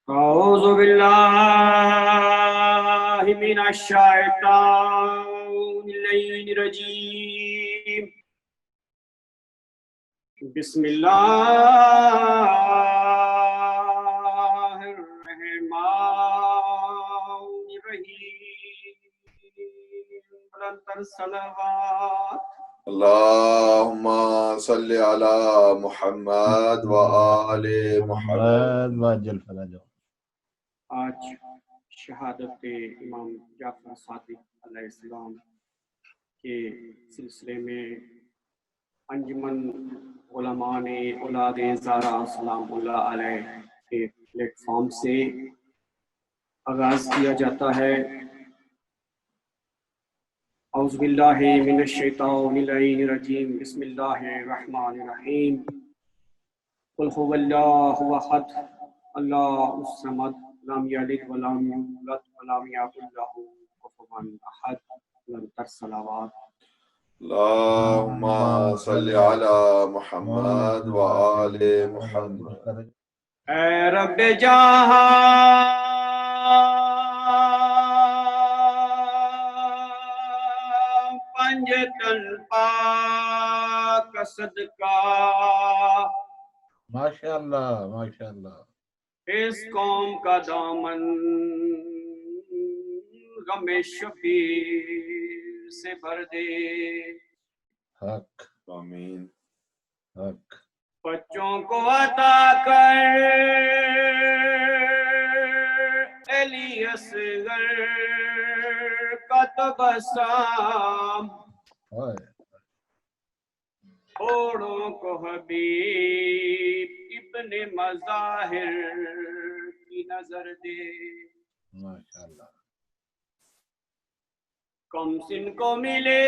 أعوذ بالله من الشيطان الرجيم بسم الله الرحمن الرحيم بلند الصلوات اللهم صل على محمد وآل محمد واجل فرجہ۔ آج شہادت امام جعفر صادق علیہ السلام کے سلسلے میں انجمن علماء نے اولاد زہرا سلام اللہ علیہ کے پلیٹ فارم سے آغاز کیا جاتا ہے۔ اعوذ باللہ من الشیطان الرجیم بسم اللہ الرحمن الرحیم قل هو اللہ احد اللہ الصمد لم یلد ولم یولد ولم یکن له کفوا احد الصلوات۔ اللهم صل على محمد وآل محمد۔ اے رب جہاں پنج تن پاک صدقہ ماشاءاللہ ماشاءاللہ۔ اس قوم کا دامن غم شبیر سے بھر دے۔ حق آمین۔ حق۔ بچوں کو عطا کر علی اصغر کا تبسم، اوڑوں کو حبیب ابن مظاہر کی نظر دے۔ ماشاءاللہ۔ کم سن کو ملے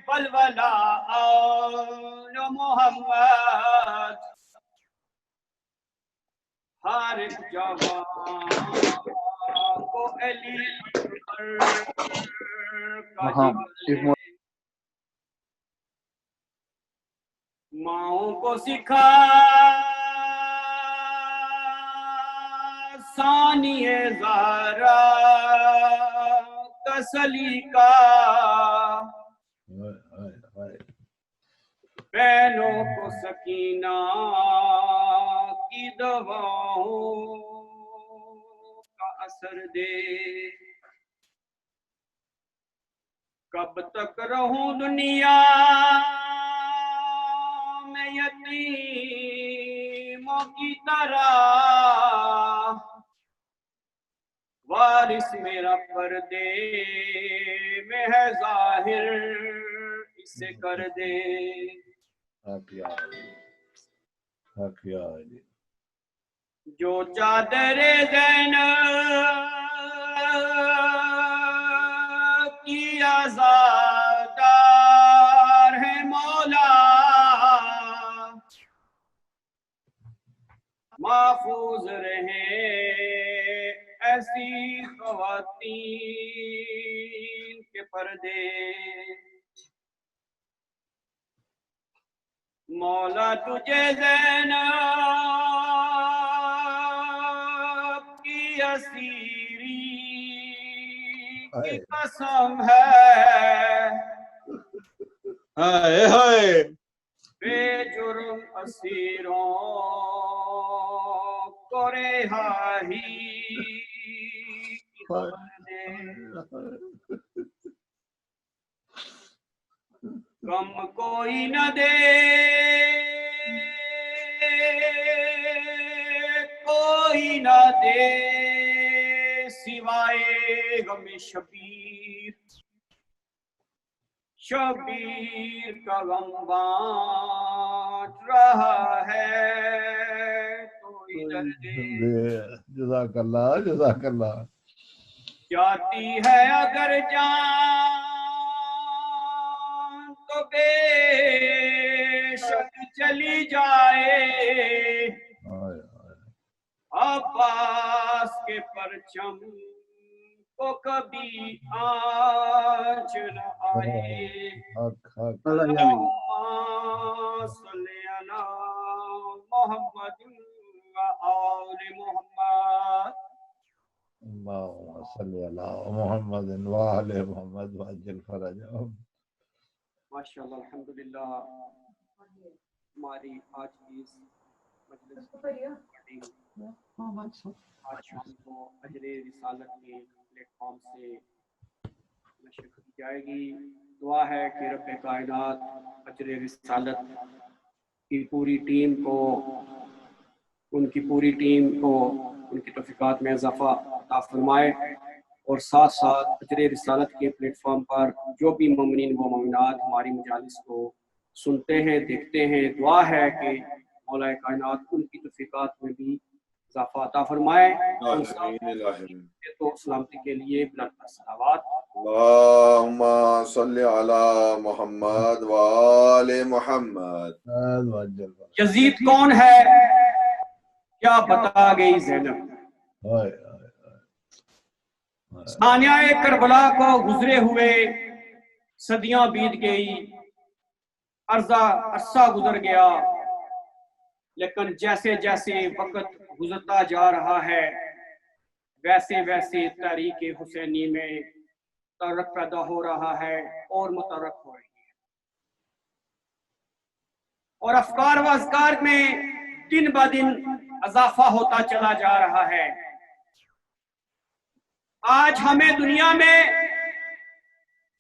ولولا آل محمد، ہر ایک جوان کو علی کا ذکر دے۔ ماؤں کو سکھا ثانی زہرا کا سلیقہ، بہنوں کو سکینہ کی دواؤں کا اثر دے۔ کب تک رہوں دنیا میں یتیموں کی طرح، وارث میرا پردے میں ہے ظاہر اسے کر دے۔ جو چادر زینب کی آزادار ہے مولا، محفوظ رہے ایسی خواتین کے پردے۔ مولا تجھے زینب کی اسیری کی قسم ہے، بے جرم اسیروں کو رہائی کی خبر دے۔ کم کوئی نہ دے کوئی نہ دے سوائے غم شبیر، شبیر کا غم بانٹ رہا ہے تو ادھر دے۔ جزاک اللہ جزاک اللہ۔ جاتی ہے اگر جان تو بے شک چلی جائے، عباس کے پرچم کو کبھی آنچ نہ آئے۔ حق حق۔ اللہم صلی علی محمد وآل محمد. اللهم صل على محمد وآل محمد وعجل فرجهم. ماشاءاللہ الحمدللہ ہماری آج کی اس مجلس کی ریکارڈنگ آج شام کو اجر رسالت کے پلیٹ فارم سے نشر کی جائے گی. دعا ہے کہ رب کائنات اجر رسالت کی پوری ٹیم کو ان کی توفیقات میں اضافہ عطا فرمائے، اور ساتھ ساتھ اجر رسالت کے پلیٹ فارم پر جو بھی مومنین و مومنات ہماری مجالس کو سنتے ہیں دیکھتے ہیں، دعا ہے کہ مولا کائنات ان کی توفیقات میں بھی اضافہ عطا فرمائے. تو سلامتی کے لیے بلند صلوات. اللہم صلی علی محمد وآل محمد. یزید کون ہے کیا بتا گئی زینب. ثانیہ کربلا کو گزرے ہوئے صدیاں بیت گئی، عرصہ گزر گیا، لیکن جیسے جیسے وقت گزرتا جا رہا ہے ویسے ویسے تحریک حسینی میں تحرک پیدا ہو رہا ہے اور متحرک ہو رہی ہے، اور افکار و اذکار میں دن بہ دن اضافہ ہوتا چلا جا رہا ہے. آج ہمیں دنیا میں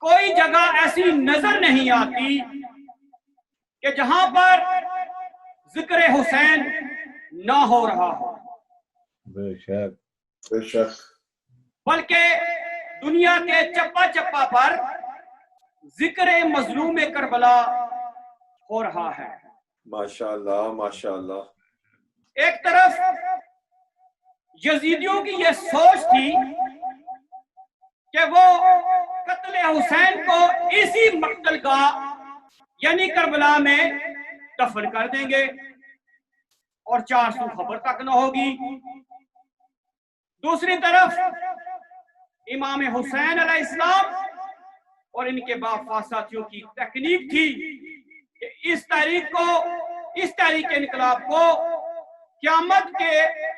کوئی جگہ ایسی نظر نہیں آتی کہ جہاں پر ذکر حسین نہ ہو رہا ہو. بے شک بے شک بلکہ دنیا کے چپا چپا پر ذکر مظلوم کربلا ہو رہا ہے. ماشاءاللہ ماشاءاللہ. ایک طرف یزیدیوں کی یہ سوچ تھی کہ وہ قتل حسین کو اسی مقتل کا یعنی کربلا میں دفن کر دیں گے اور 400 خبر تک نہ ہوگی. دوسری طرف امام حسین علیہ السلام اور ان کے باپ ساتھیوں کی تکنیک تھی کہ اس تحریک انقلاب کو قیامت کے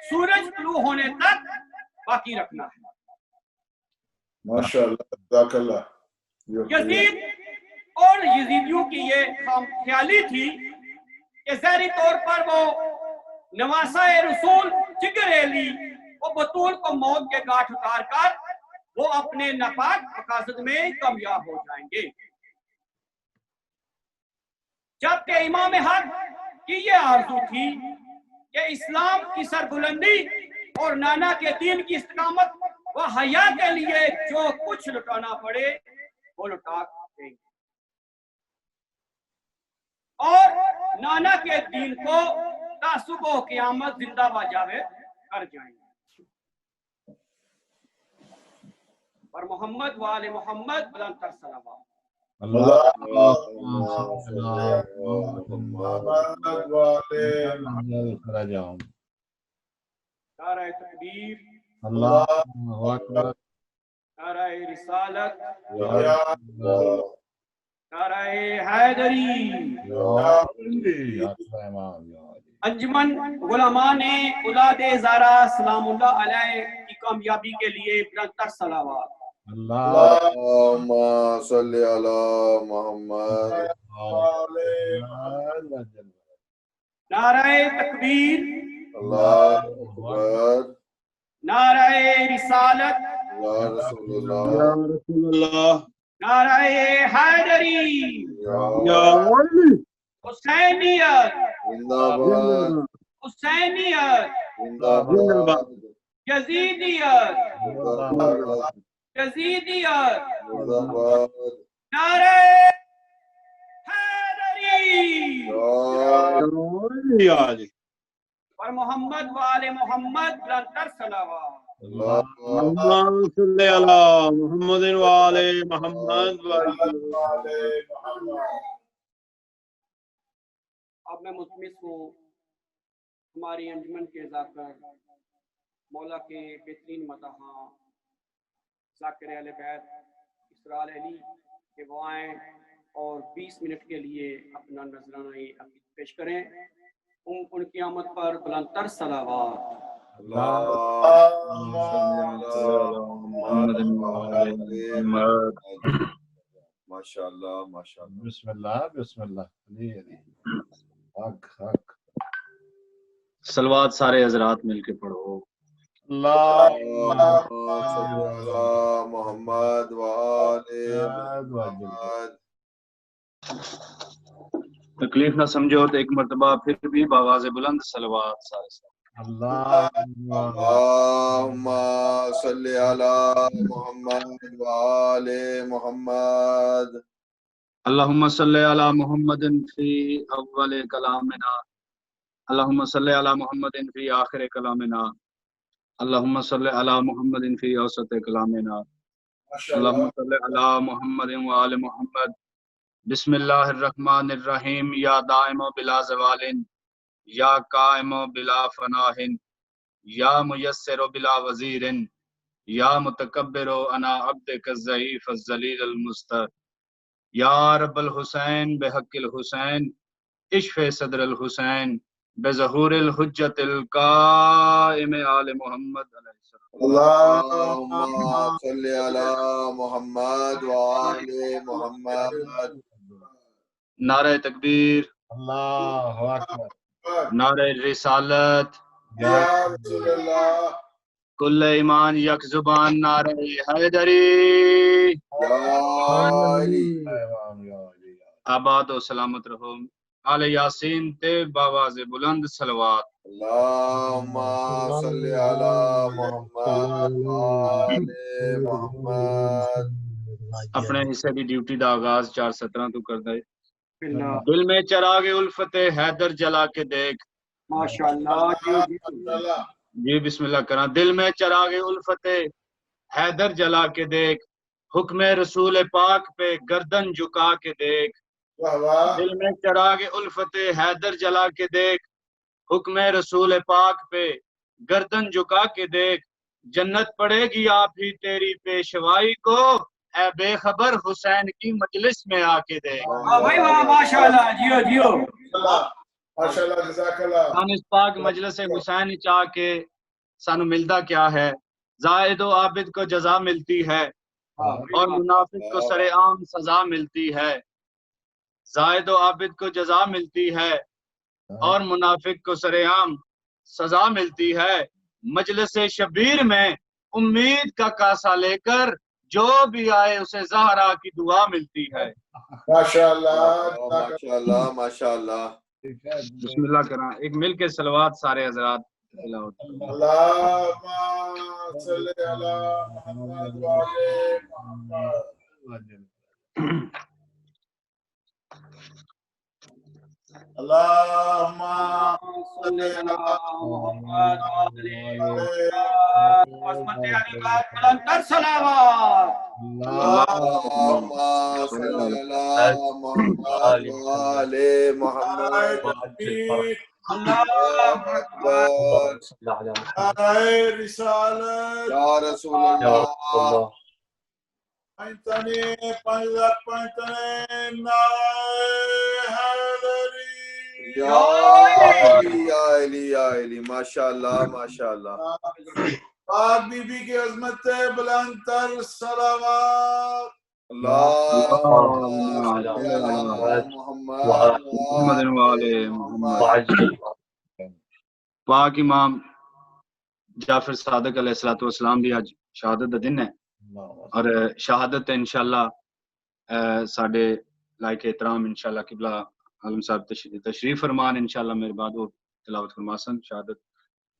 سورج طلوع ہونے تک باقی رکھنا ہے. ماشاءاللہ جزاک اللہ. یزید اور یزیدیوں کی یہ خیالی تھی کہ ظاہری طور پر وہ نواسہ رسول جگر علی وہ بطول کو موت کے گاٹھ اتار کر وہ اپنے ناپاک مقاصد میں کامیاب ہو جائیں گے، جبکہ امام حق کی یہ آرزو تھی کہ اسلام کی سربلندی اور نانا کے دین کی استقامت و حیا کے لیے جو کچھ لٹانا پڑے وہ لٹا دیں گے، اور نانا کے دین کو تا صبح و قیامت زندہ باجاوے کر جائیں گے. اور محمد وآل محمد بلند تر صلوات. اللہم صلی علی محمد فرجهم. نعرہ تکبیر، اللہ اکبر. نعرہ رسالت، یا اللہ نعرہ حیدری. انجمن علماء اولاد زہرا سلام اللہ علیہ کی کامیابی کے لیے بلند تر صلوات. اللہم صلی علی محمد. نعرہ تکبیر، اللہ اکبر. نعرہ رسالت، یا رسول اللہ. نعرہ حیدری. یا حسینیت، زندہ باد حسینیت، زندہ باد یزیدیت، زندہ باد یزیدیت. زندہ باد. نعرہ حیدری. اور محمد وآل محمد بلند تر صلوات. اللہم صلی علی محمد وآل محمد. اب میں ملتمس ہوں ہماری انجمن کے ذاکر مولا کے بہترین مداحاں ذاکر اہل بیت اسرار علی کہ وہ آئیں اور 20 منٹ کے لیے اپنا نذرانہ عقیدت پیش کریں. ان کی آمد پر بلند تر صلوات. اللهم صل على محمد وعلى محمد. ماشاء اللہ ماشاء اللہ. بسم اللہ بسم اللہ. علی علی حق حق. سلوات سارے حضرات مل کے پڑھو. اللهم صل على محمد وعلى محمد. تکلیف نہ سمجھو تو ایک مرتبہ پھر بھی بآواز بلند سلوات سارے ساتھ. اللهم صل على محمد وعلى محمد. اللهم صل على محمد في اول کلامنا، اللهم صل على محمد في آخر کلامنا، اللهم صل على محمد في اوسط کلامنا، اللهم صل على محمد وآل محمد. بسم اللہ الرحمن الرحیم. یا دائم بلا زوال، یا قائم بلا فناہ، یا میسر بلا وزیر، یا متکبر انا عبدک الضعیف الذلیل المستر. یا رب الحسین بحق الحسین، اشف صدر الحسین بظہور الحجت القائم آل محمد علیہ السلام. اللهم صل على محمد وعلى محمد. نعرہ تکبیر، اللہ اکبر. نعرہ رسالت، یا رسول اللہ. کل ایمان یک زبان، نعرہ حیدری. یا علی. آباد و سلامت رہو. آل یاسین تے باواز بلند صلوات. اللهم صل على محمد وعلى محمد. اپنے حصے دی ڈیوٹی دا آغاز 4:17 تو کر دے. باللہ. دل میں چراغ الفت حیدر جلا کے دیکھ. ماشاءاللہ. جی بسم اللہ کرنا. دل میں چراغ الفت حیدر جلا کے دیکھ، حکم رسول پاک پہ گردن جھکا کے دیکھ. دل میں چراغ الفت حیدر جلا کے دیکھ، حکم رسول پاک پہ گردن جھکا کے دیکھ. جنت پڑے گی آپ ہی تیری پیشوائی کو، اے بے خبر حسین کی مجلس میں آ کے دیکھ. بھائی واہ ماشاءاللہ. جیو جیو. ماشاءاللہ جزاک اللہ. اس پاک مجلس حسین چاہ کے سانو ملتا کیا ہے؟ زاہد و عابد کو جزا ملتی ہے اور منافق کو سر عام سزا ملتی ہے. زاہد و عابد کو جزا ملتی ہے اور منافق کو سر عام سزا ملتی ہے. مجلس شبیر میں امید کا کاسا لے کر جو بھی آئے اسے زہرا کی دعا ملتی ہے. ماشاءاللہ ماشاءاللہ ماشاءاللہ. بسم اللہ کرنا. ایک مل کے صلوات سارے حضرات. اللهم صل على محمد وعلى محمد. اللهم صل على محمد وعلى محمد. بلند تر صلوات. اللهم صل على محمد وعلى محمد. اللہ اکبر. نعرہ رسالت. یا رسول اللہ. پینتنے پنجر پینتنے نعرہ حیدری. یا علی یا علی یا علی. ماشاءاللہ ماشاءاللہ. پاک بی بی کی عظمت بلند تر صلوات. اللهم صل على محمد وعلى محمد. پاک امام جعفر صادق علیہ السلام بھی آج شہادت دا دن ہے اور شہادت انشاءاللہ ساڑھے لائق احترام انشاءاللہ قبلہ عالم صاحب تشریف فرمان انشاءاللہ میرے بعد وہ تلاوت فرماسن شہادت.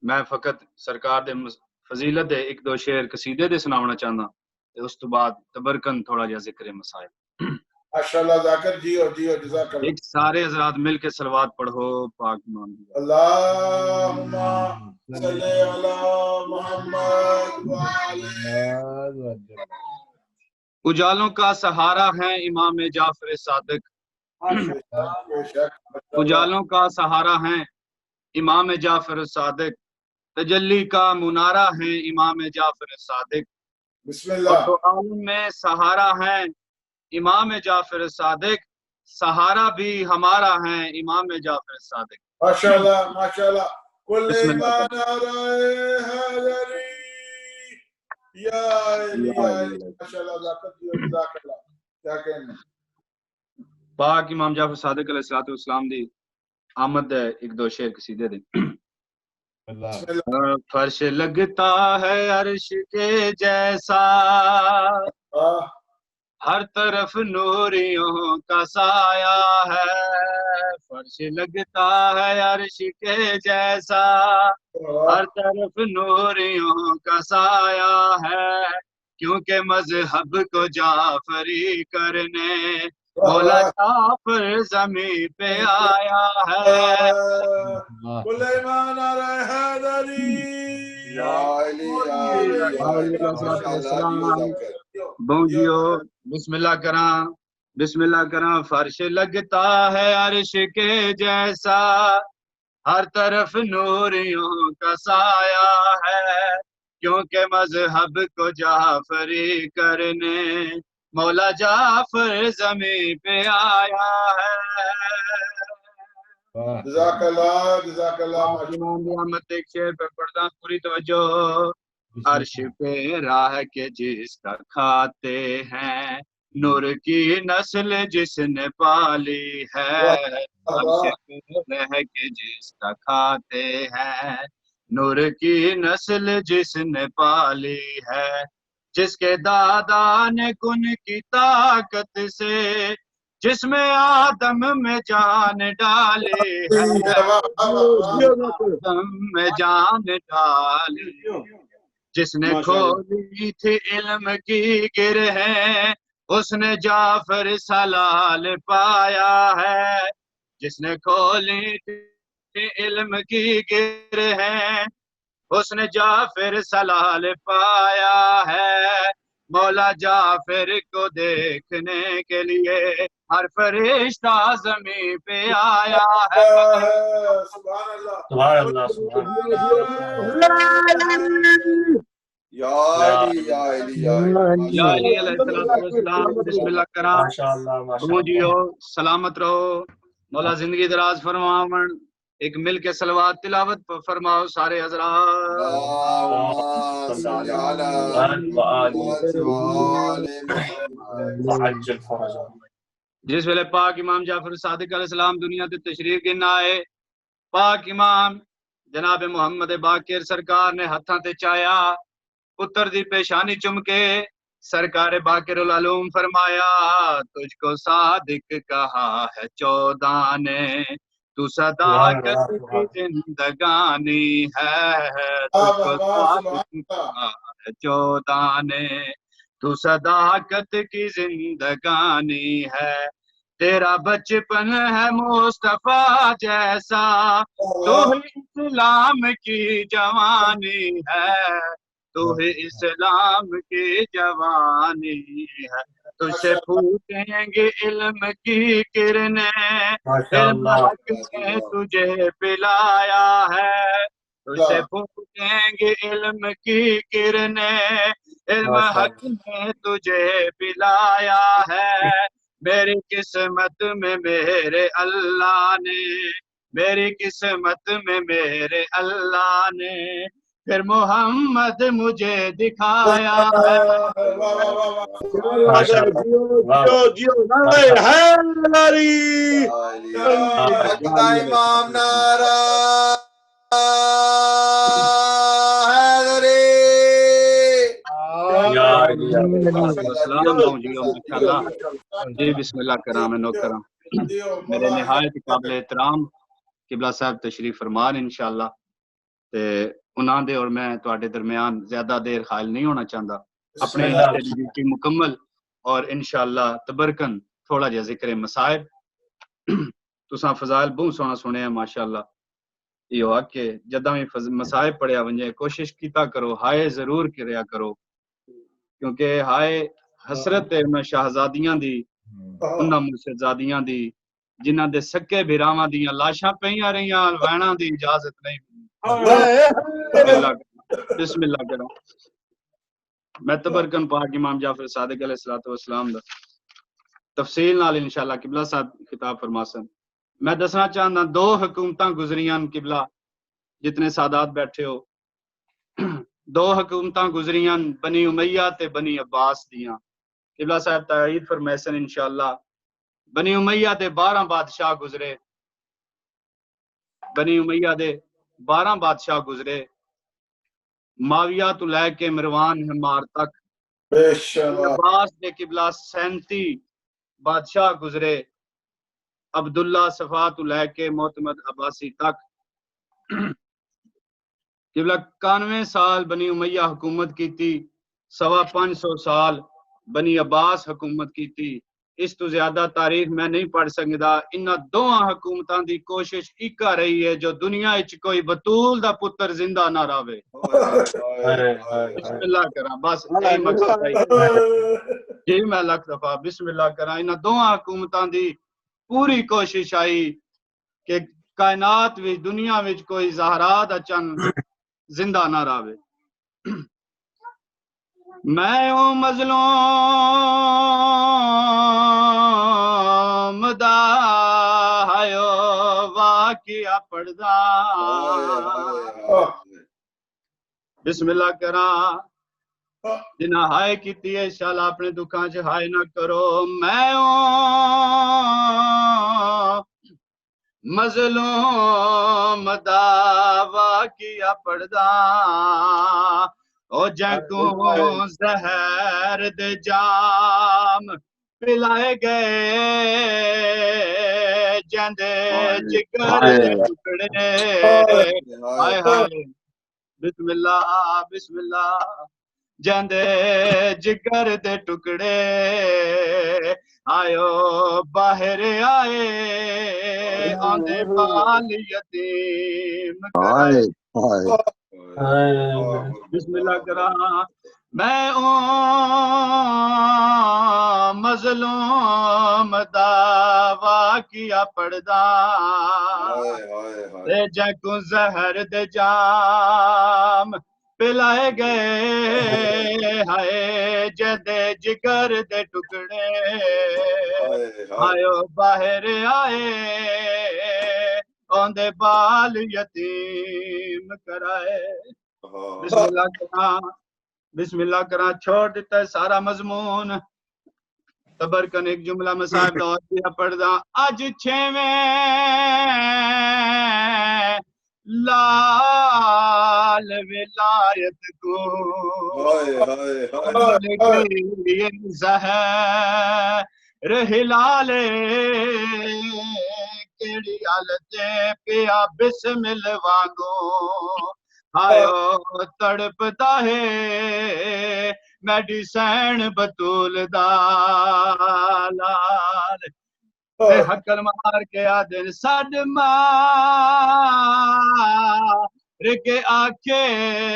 میں فقط سرکار دے فضیلت دے ایک دو شعر قصیدے دے سناونا چاہنا اس تو بعد تبرکن تھوڑا جا ذکر مسائل. ماشاءاللہ ذاکر جیو جیو جزاک اللہ. ایک سارے حضرات مل کے صلوات پڑھو پاک امام. اللهم صل على محمد وعلى. اجالوں کا سہارا ہے امام جعفر صادق. اجالوں کا سہارا ہے امام جعفر صادق، تجلی کا منارہ ہے امام جعفر صادق. بسم اللہ. تو عالم میں سہارا ہے امام جعفر صادق، سہارا بھی ہمارا ہے امام جعفر صادق. ماشاءاللہ ماشاءاللہ کل بسم اللہ ایمان آرائے حیدری یا علی یا علی ماشاءاللہ ذاکت دیو جزاک اللہ کیا کہنے پاک امام جعفر صادق علیہ السلام دی آمد ہے ایک دو شعر قصیدے دے اللہ بسم اللہ فرش لگتا ہے عرش کے جیسا ہر طرف نوریوں کا سایہ ہے فرش لگتا ہے عرش کے جیسا ہر طرف نوریوں کا سایہ ہے کیونکہ مذہب کو جعفری کرنے مولا جعفر زمین پہ آیا ہے کل ایمان آرائے حیدری یا علی یا علی یا علی ماشاءاللہ دیو ذاکر بونجیو بسم اللہ کراں فرش لگتا ہے عرش کے جیسا ہر طرف نوریوں کا سایہ ہے کیونکہ مذہب کو جعفری کرنے مولا جعفر زمین پہ آیا ہے جزاک اللہ امام دی آمد ایک شعر پہ پڑھتا ہوں، پوری توجہ عرش پہ راہ کے جس کا کھاتے ہیں نور کی نسل جس نے پالی ہے عرش پہ راہ کے جس کا کھاتے ہیں نور کی نسل جس نے پالی ہے جس کے دادا نے کن کی طاقت سے جس میں آدم میں جان ڈالی ہے آدم میں جان ڈالی جس نے کھولی تھی علم کی گرہیں اس نے جعفر سلال پایا ہے جس نے کھولی تھی علم کی گرہیں اس نے جعفر سلال پایا ہے مولا جعفر کو دیکھنے کے لیے ہر فرشتہ زمین پہ آیا ہے سبحان اللہ یا علی یا علی یا علی یا علی علیہ السلام بسم اللہ کرام بونجیو سلامت رہو مولا زندگی دراز فرماون ایک مل کے صلوات تلاوت فرماؤ سارے حضرات اللہم صلی علی جس ویلے پاک امام جعفر صادق علیہ السلام دنیا تے تشریف گن آئے پاک امام جناب محمد باقر سرکار نے ہتھاں تے چایا پتر دی پیشانی چم کے سرکار باقر العلوم فرمایا تجھ کو صادق کہا ہے 14 نے تو صداقت کی زندگانی ہے تجھ کو صادق کہا ہے 14 نے تو صداقت کی زندگانی ہے تیرا بچپن ہے مصطفیٰ جیسا تو ہی اسلام کی جوانی ہے تو ہی اسلام کی جوانی ہے تجھ سے پوچھیں گے علم کی کرنیں علم حق نے تجھے پلایا ہے تجھ سے پوچھیں گے علم کی کرنیں علم حق نے تجھے پلایا ہے میری قسمت میں میرے اللہ نے میری قسمت میں میرے اللہ نے پھر محمد مجھے دکھایا ہے امام نعرہ جی بسم اللہ کرام نوکرام میرے نہایت قابل احترام قبلہ صاحب تشریف فرمان انشاءاللہ تے انہاں دے اور میں تواڈے درمیان زیادہ دیر خائل نہیں ہونا چاہتا اپنے ڈیوٹی مکمل اور انشاءاللہ تبرکن تھوڑا جہا ذکر مصائب تساں فضائل بہت سونا سنے ہیں ماشاءاللہ یہ ہوا کہ جداں بھی مصائب پڑھیا ونجے کوشش کیتا کرو ہائے ضرور کریا کرو کیونکہ ہائے حسرت ہے میں شہزادیاں دی انہاں مرشدزادیاں دی جنہاں دے سکے بھراواں دیاں لاشاں پئیاں رہیاں ویناں دی اجازت نہیں بسم اللہ کرو میں تبرکن پاک امام جعفر صادق علیہ الصلوۃ والسلام دا تفصیل نال انشاءاللہ قبلہ صاحب خطاب فرماسن میں دسنا چاہنا 2 حکومتاں گزریاں قبلہ جتنے سادات بیٹھے ہو 2 حکومتاں گزریاں بنی امیہ تے بنی عباس دیاں قبلہ صاحب تائید فرمیسن انشاءاللہ بنی امیہ دے 12 بادشاہ گزرے بنی امیہ دے 12 بادشاہ گزرے معاویہ تو لے کے مروان حمار تک بے شک عباس دے قبلہ 37 بادشاہ گزرے عبداللہ صفا تو لے کے معتمد عباسی تک قبلہ 91 سال بنی امیہ حکومت کیتی 550 سال بنی عباس حکومت کیتی اس تو زیادہ تاریخ میں نہیں پڑھ سکتا انہاں دوہاں حکومتاں دی کوشش ایکا رہی ہے جو دنیا اچ کوئی بطول دا پتر زندہ نہ رہے بسم اللہ کراں بس یہی مقصد ہے جی میں لکھ دفعہ بسم اللہ کراں انہاں دوہاں حکومتاں دی پوری کوشش آئی کہ کائنات وچ دنیا وچ کوئی زہرات اچن زندہ نہ رہے میں او مظلوم دا ہایو واقعہ پڑھدا بسم اللہ کراں جنہاں ہائے کیتی ہے شال اپنے دکھاں چ ہائے نہ کرو میں او مظلوم دا واقعہ پڑھدا او جنکوں زہر دے جام پلائے گئے جندے جگر دے ٹکڑے ہائے ہائے بسم اللہ جندے جگر دے ٹکڑے آیو باہر آئے آندے بال یتیم کرائے بسم اللہ کراں میں او مظلوم دا واقعہ پڑھدا تے جنکوں زہر دے جام پلائے گئے ہائے جدے جگر دے ٹکڑے آیو باہر آئے اوندے بال یتیم کرائے بسم اللہ کراں چھوڑ دیتا ہے سارا مضمون تبرکن ایک جملہ مسائب دا اور کیا پڑھدا اج 6ویں لال ولایت کو زہر ہلالے کیڑی حالت پیا بسمل وانگو آیو تڑپتا ہے میڈیسن بطول دالال حکل مار کے آدن صدمہ رکے آکھے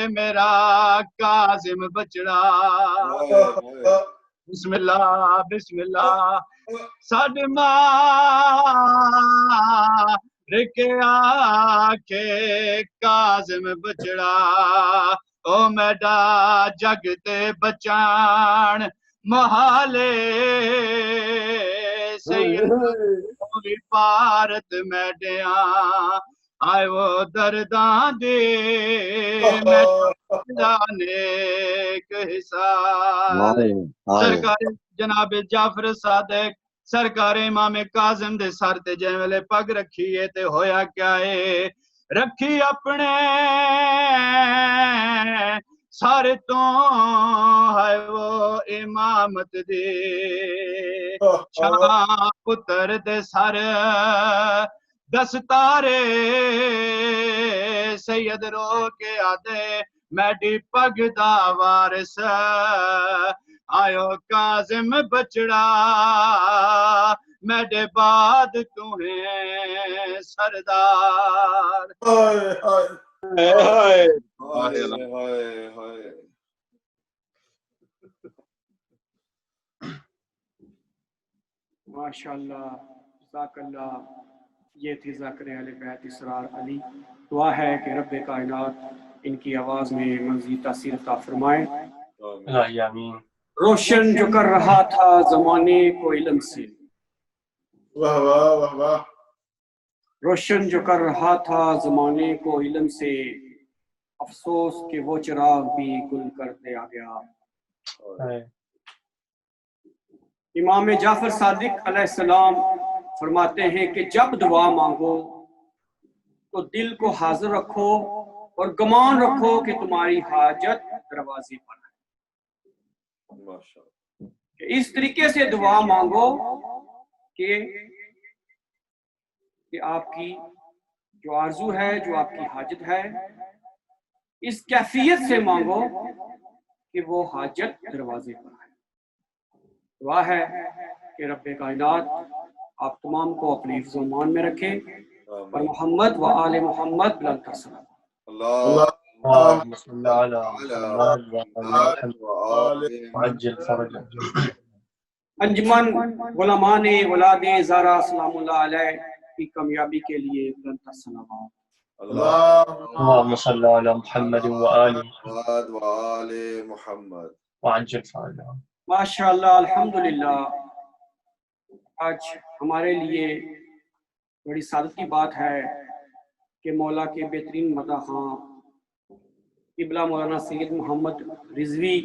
میرا کاظم بچڑا بسم اللہ صدمہ رکے آکھے کاظم بچڑا او میڈا جگ تے بچان محالے سید ہوئی پارت میڈیاں آئے وہ دردان دے میڈان ایک حساب سرکار جناب جعفر صادق سرکار امام کاظم دے سر تے جے ویلے پگ رکھیے تے ہویا کیا ہے رکھی اپنے سر تو ہے وہ امامت دے شاہ پتر دے سر دستارے سید رو کے آدھے میڈی پگ دا وارث آیو کاظم بچڑا میڈے بعد تمہیں سردار ماشاءاللہ جزاک اللہ یہ تھی ذاکر اہل بیت اسرار علی دعا ہے کہ رب کائنات ان کی آواز میں مزید تاثیر عطا فرمائے آمین روشن جو کر رہا تھا زمانے کو علم سے واہ واہ واہ واہ روشن جو کر رہا تھا زمانے کو علم سے، افسوس کہ وہ چراغ بھی گل کر دیا گیا۔ امام جعفر صادق علیہ السلام فرماتے ہیں کہ جب دعا مانگو تو دل کو حاضر رکھو اور گمان رکھو کہ تمہاری حاجت دروازے پر ہے۔ کہ اس طریقے سے دعا مانگو کہ آپ کی جو آرزو ہے، جو آپ کی حاجت ہے، اس کیفیت سے مانگو کہ وہ حاجت دروازے پر ہے۔ دعا ہے کہ رب کائنات آپ تمام کو اپنے حفظ و امان میں رکھے، اور محمد و آل محمد بلند کر سلام۔ اللهم صل على محمد وعلى آل وعجل فرجه۔ انجمن غلامان ولاد زہرا سلام اللہ علیہ کی کامیابی کے لیے بلند تر صلوات۔ اللهم صل على محمد وآل محمد وآل محمد وعجل فرجه۔ ماشاءاللہ، الحمدللہ، آج ہمارے لیے بڑی سعادت کی بات ہے کہ مولا کے بہترین مداحاں قبلہ مولانا سید محمد رضوی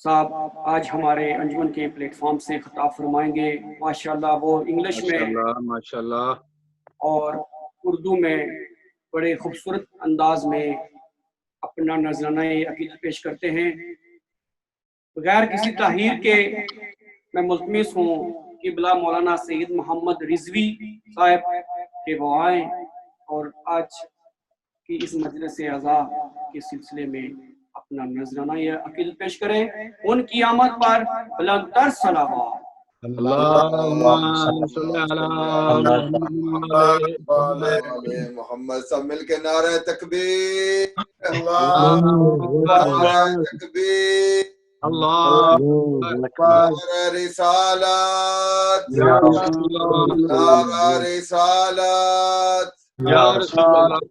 صاحب آج ہمارے انجمن کے پلیٹ فارم سے خطاب فرمائیں گے۔ ماشاءاللہ وہ انگلش میں ماشاءاللہ اور اردو میں بڑے خوبصورت انداز میں اپنا نذرانہ عقیدت پیش کرتے ہیں۔ بغیر کسی تاخیر کے میں ملتمس ہوں قبلہ مولانا سید محمد رضوی صاحب کہ وہ آئیں اور آج کی اس مجلس اعزا کے سلسلے میں اپنا نذرانہ عقیدت پیش کریں۔ ان کی آمد پر بلند تر صلوات۔ اللہم صلی علی محمد۔ سب مل کے نعرہ تکبیر، اللہ نعرہ تکبیر، نعرہ رسالت، نعرہ رسالت،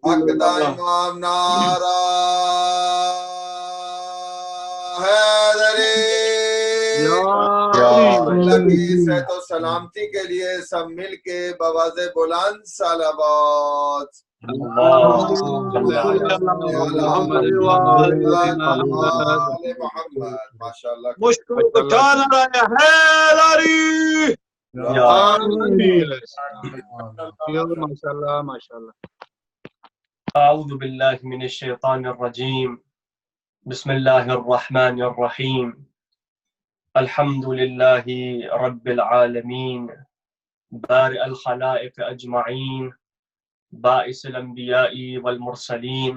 حق دا امام، نعرہ حیدری۔ اللہ کی صحت و سلامتی کے لیے سب مل کے بآواز بلند صلوات۔ ماشاءاللہ ماشاءاللہ۔ اعوذ باللہ من الشیطان الرجیم، بسم اللہ الرحمن الرحیم، الحمد للہ رب العالمین، بارئ الخلائق اجمعین، باعث الانبیاء والمرسلین،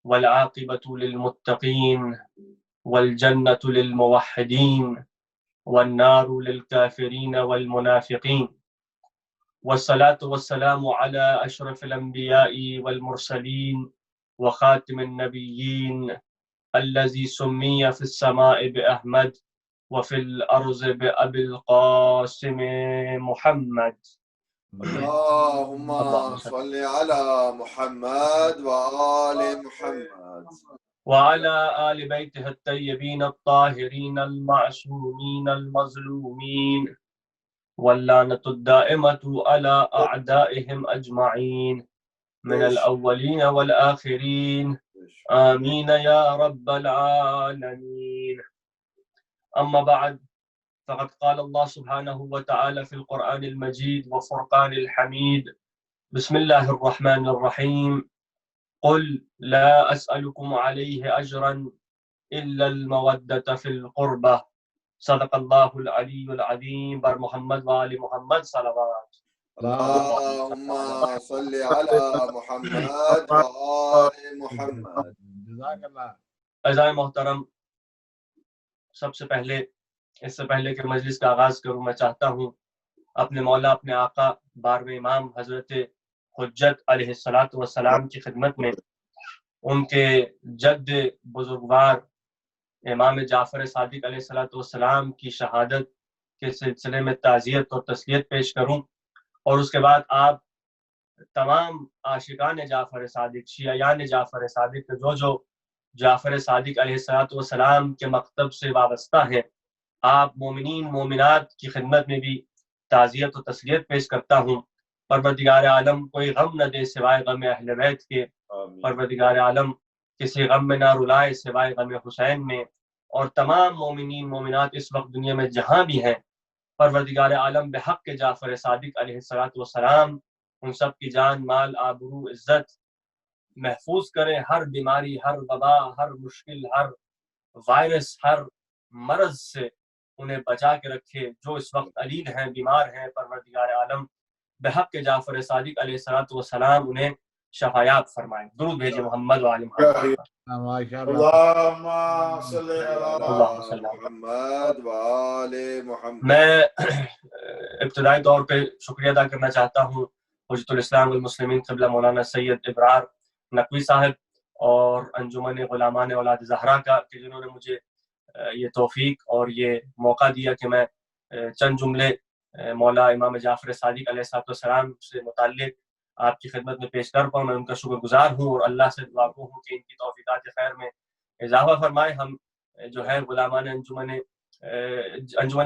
والعاقبۃ للمتقین، والجنۃ للموحدین، والنار للکافرین والمنافقین، والصلاة والسلام على اشرف الانبیاء والمرسلین وخاتم النبیین الذي سمي في السماء بأحمد وفي الأرض بأبي القاسم محمد۔ اللهم صل على محمد وآل محمد وعلى آل بيته الطيبين الطاهرين المعصومين المظلومين، واللعنة الدائمة على أعدائهم أجمعين من الأولين والآخرين، آمين يا رب العالمين۔ أما بعد، فقد قال الله سبحانه وتعالى في القرآن المجيد وفرقان الحميد، بسم الله الرحمن الرحيم، قل لا أسألكم عليه أجرا إلا المودة في القربة، صدق الله العلي العظيم، بر محمد وآل محمد صلوات۔ اللهم صل على محمد وآل محمد۔ جزاک اللہ۔ اعزائے محترم، سب سے پہلے اس سے پہلے کہ مجلس کا آغاز کروں، میں چاہتا ہوں اپنے مولا، اپنے آقا 12ویں امام حضرت حجت علیہ الصلاۃ والسلام کی خدمت میں ان کے جد بزرگوار امام جعفر صادق علیہ الصلاۃ والسلام کی شہادت کے سلسلے میں تعزیت اور تسلیت پیش کروں، اور اس کے بعد آپ تمام عاشقان جعفر صادق، شیعیان جعفر صادق کے جو جعفر صادق علیہ الصلاۃ والسلام کے مکتب سے وابستہ ہیں، آپ مومنین مومنات کی خدمت میں بھی تعزیت و تسلیت پیش کرتا ہوں پروردگار عالم کوئی غم نہ دے سوائے غم اہل بیت کے، پروردگار عالم کسی غم میں نہ رلائے سوائے غم حسین میں، اور تمام مومنین مومنات اس وقت دنیا میں جہاں بھی ہیں پروردگار عالم بحق کے جعفر صادق علیہ السلام ان سب کی جان مال آبرو عزت محفوظ کرے، ہر بیماری، ہر وبا، ہر مشکل، ہر وائرس، ہر مرض سے انہیں بچا کے رکھے۔ جو اس وقت علیل ہیں، بیمار ہیں، پروردگار عالم بحق کے جعفر صادق علیہ السلام انہیں شفایاب فرمائے۔ درود بھیجے محمد وآل محمد۔ اللہم صلی علی محمد وآل محمد۔ میں ابتدائی طور پہ شکریہ ادا کرنا چاہتا ہوں حجت الاسلام والمسلمین قبلہ مولانا سید ابرار نقوی صاحب اور انجمن غلامان اولاد زہرا کا، کہ جنہوں نے مجھے یہ توفیق اور یہ موقع دیا کہ میں چند جملے مولا امام جعفر صادق علیہ السلام سے متعلق آپ کی خدمت میں پیش کر پاؤں۔ میں ان کا شکر گزار ہوں اور اللہ سے دعا گو ہوں کہ ان کی توفیقات خیر میں اضافہ فرمائے۔ ہم جو ہے غلامان انجمن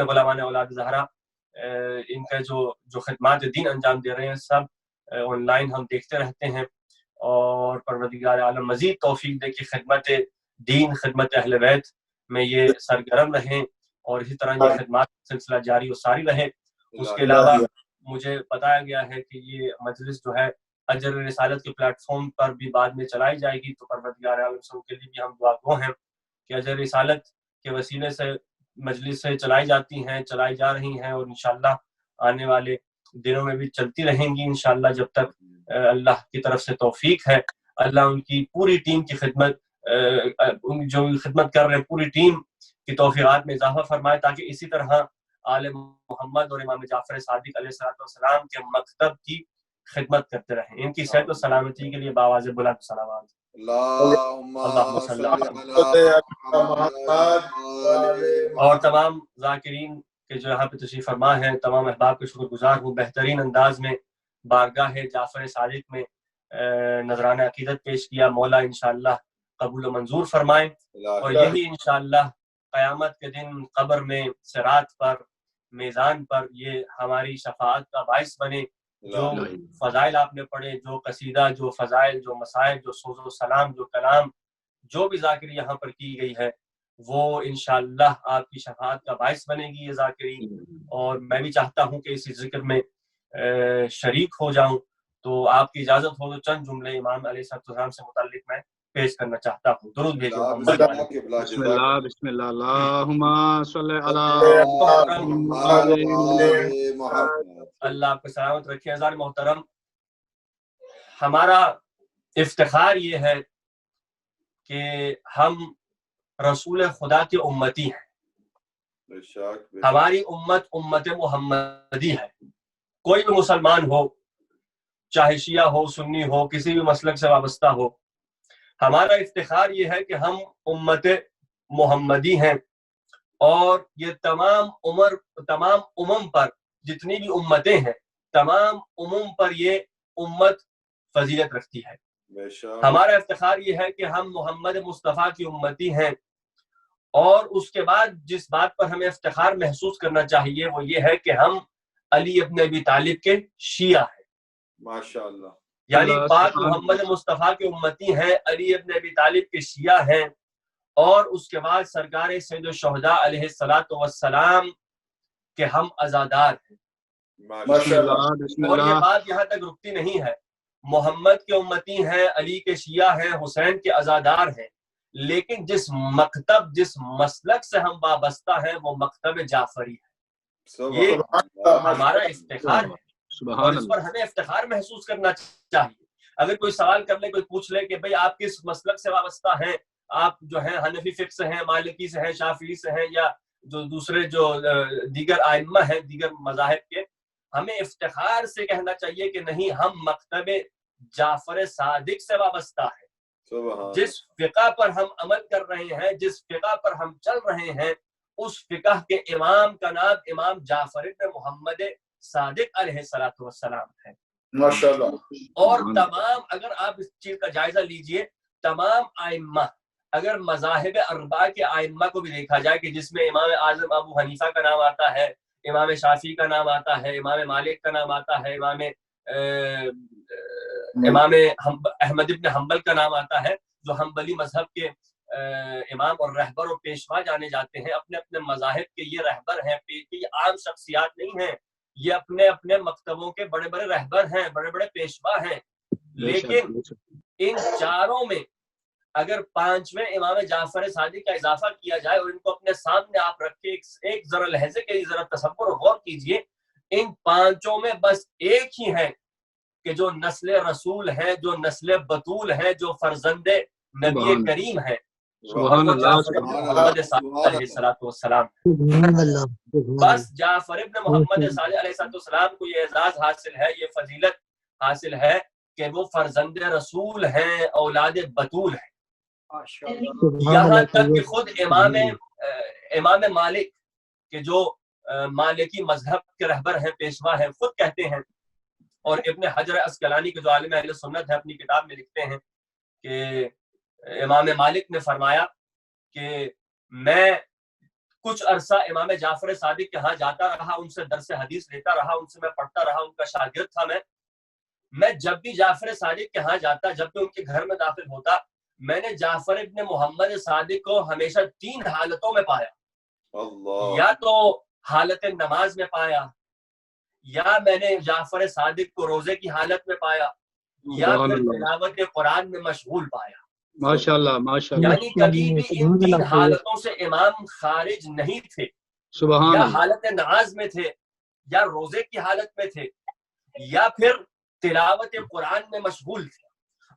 غلامان اولاد زہرا، ان کا جو خدمات دین انجام دے رہے ہیں سب آن لائن ہم دیکھتے رہتے ہیں، اور پروردگار عالم مزید توفیق دے کہ خدمت دین، خدمت اہل بیت میں یہ سرگرم رہیں اور اسی طرح یہ خدمات سلسلہ جاری و ساری رہے۔ اس کے علاوہ مجھے بتایا گیا ہے کہ یہ مجلس جو ہے اجر رسالت کے پلیٹ فارم پر بھی بعد میں چلائی جائے گی، تو پروردگار عالم کے لیے بھی ہم دعا گو ہیں کہ اجر رسالت کے وسیلے سے مجلس سے چلائی جاتی ہیں، چلائی جا رہی ہیں، اور انشاءاللہ آنے والے دنوں میں بھی چلتی رہیں گی انشاءاللہ جب تک اللہ کی طرف سے توفیق ہے۔ اللہ ان کی پوری ٹیم کی خدمت، جو خدمت کر رہے ہیں پوری ٹیم کی توفیقات میں اضافہ فرمائے، تاکہ اسی طرح آل محمد اور امام جعفر صادق علیہ السلام کے مکتب کی خدمت کرتے رہیں۔ ان کی صحت و سلامتی کے لیے باواز بلند صلوات۔ اللہم صلی علی محمد اور تمام ذاکرین کے جو یہاں پہ تشریف فرما ہیں، تمام احباب کے شکر گزار ہوں، بہترین انداز میں بارگاہ جعفر صادق میں نذرانہ عقیدت پیش کیا۔ مولا انشاءاللہ قبول و منظور فرمائیں، اور یہی انشاءاللہ قیامت کے دن قبر میں صراط پر میزان پر یہ ہماری شفاعت کا باعث بنے۔ جو فضائل آپ نے پڑھے، جو قصیدہ، جو فضائل، جو مسائل، جو سوز و سلام، جو کلام، جو بھی ذاکری یہاں پر کی گئی ہے، وہ انشاءاللہ آپ کی شفاعت کا باعث بنے گی یہ ذاکری۔ اور میں بھی چاہتا ہوں کہ اسی ذکر میں شریک ہو جاؤں، تو آپ کی اجازت ہو تو چند جملے امام علیہ السلام سے متعلق میں پیش کرنا چاہتا ہوں۔ درود بھیجو محمد۔ بسم اللہ بسم اللہ، اللہم صلی علی محمد۔ اللہ آپ کو سلامت رکھے۔ عزیزان محترم، ہمارا افتخار یہ ہے کہ ہم رسول خدا کی امتی ہیں۔ ہماری امت امت محمدی ہے۔ کوئی بھی مسلمان ہو، چاہے شیعہ ہو، سنی ہو، کسی بھی مسلک سے وابستہ ہو، ہمارا افتخار یہ ہے کہ ہم امت محمدی ہیں، اور یہ تمام امم پر، جتنی بھی امتیں ہیں تمام امم پر یہ امت فضیلت رکھتی ہے۔ ہمارا افتخار یہ ہے کہ ہم محمد مصطفیٰ کی امتی ہیں، اور اس کے بعد جس بات پر ہمیں افتخار محسوس کرنا چاہیے وہ یہ ہے کہ ہم علی ابن ابی طالب کے شیعہ ہیں۔ ماشاءاللہ، یعنی پاک محمد مصطفیٰ کے امتی ہیں، علی ابن ابی طالب کے شیعہ ہیں، اور اس کے بعد سرکار سید الشہداء علیہ السلام کے ہم عزادار ہیں۔ اور یہ بات یہاں تک رکتی نہیں ہے، محمد کے امتی ہیں، علی کے شیعہ ہیں، حسین کے عزادار ہیں، لیکن جس مکتب، جس مسلک سے ہم وابستہ ہیں وہ مکتب جعفری ہے۔ یہ ہمارا افتخار ہے، اور اس پر ہمیں افتخار محسوس کرنا چاہیے۔ اگر کوئی سوال کر لے، کوئی پوچھ لے کہ بھئی آپ کس مسلک سے وابستہ ہیں، آپ جو ہیں حنفی فقہ سے ہیں، مالکی سے ہیں، شافعی سے ہیں، یا جو دوسرے جو دیگر ائمہ ہیں دیگر مذاہب کے، ہمیں افتخار سے کہنا چاہیے کہ نہیں، ہم مکتب جعفر صادق سے وابستہ ہیں۔ جس فقہ پر ہم عمل کر رہے ہیں، جس فقہ پر ہم چل رہے ہیں، اس فقہ کے امام کا نام امام جعفر بن محمد صادق علیہ السلام ہے۔ اور تمام، اگر آپ اس چیز کا جائزہ لیجئے، تمام ائمہ، اگر مذاہب اربعہ کے ائمہ کو بھی دیکھا جائے کہ جس میں امام اعظم ابو حنیفہ کا نام آتا ہے، امام شافعی کا نام آتا ہے، امام مالک کا نام آتا ہے، امام امام احمد ابن حنبل کا نام آتا ہے، جو حنبلی مذہب کے امام اور رہبر اور پیشوا جانے جاتے ہیں. اپنے اپنے مذاہب کے یہ رہبر ہیں، یہ عام شخصیات نہیں ہیں، یہ اپنے اپنے مکتبوں کے بڑے بڑے رہبر ہیں، بڑے بڑے پیشوا ہیں. لیکن ان چاروں میں اگر پانچویں امام جعفر صادق کا اضافہ کیا جائے اور ان کو اپنے سامنے آپ رکھ کے ایک ذرا لہجے کے لیے ذرا تصور اور غور کیجئے، ان پانچوں میں بس ایک ہی ہے کہ جو نسل رسول ہے، جو نسل بطول ہے، جو فرزند نبی کریم ہے، سبحان اللہ، محمد صادق علیہ السلام. بس جعفر ابن محمد صادق علیہ السلام کو یہ اعزاز حاصل ہے، یہ فضیلت حاصل ہے کہ وہ فرزند رسول ہیں، اولاد بطول ہیں. یہاں تک کہ خود امام مالک کے جو مالکی مذہب کے رہبر ہیں، پیشوا ہیں، خود کہتے ہیں، اور ابن حجر عسقلانی کے جو عالم اہل سنت ہے اپنی کتاب میں لکھتے ہیں کہ امام مالک نے فرمایا کہ میں کچھ عرصہ امام جعفر صادق کے ہاں جاتا رہا، ان سے درس حدیث لیتا رہا، ان سے میں پڑھتا رہا، ان کا شاگرد تھا. میں جب بھی جعفر صادق کے ہاں جاتا، جب بھی ان کے گھر میں داخل ہوتا، میں نے جعفر ابن محمد صادق کو ہمیشہ 3 حالتوں میں پایا. یا تو حالت نماز میں پایا، یا میں نے جعفر صادق کو روزے کی حالت میں پایا، یا پھر تلاوت قرآن میں مشغول پایا. ماشاءاللہ ماشاءاللہ. یعنی کبھی بھی ان 3 حالتوں سے امام خارج نہیں تھے. سبحان یا اللہ. حالت نماز میں تھے، یا روزے کی حالت میں تھے، یا پھر تلاوت قرآن میں مشغول تھے.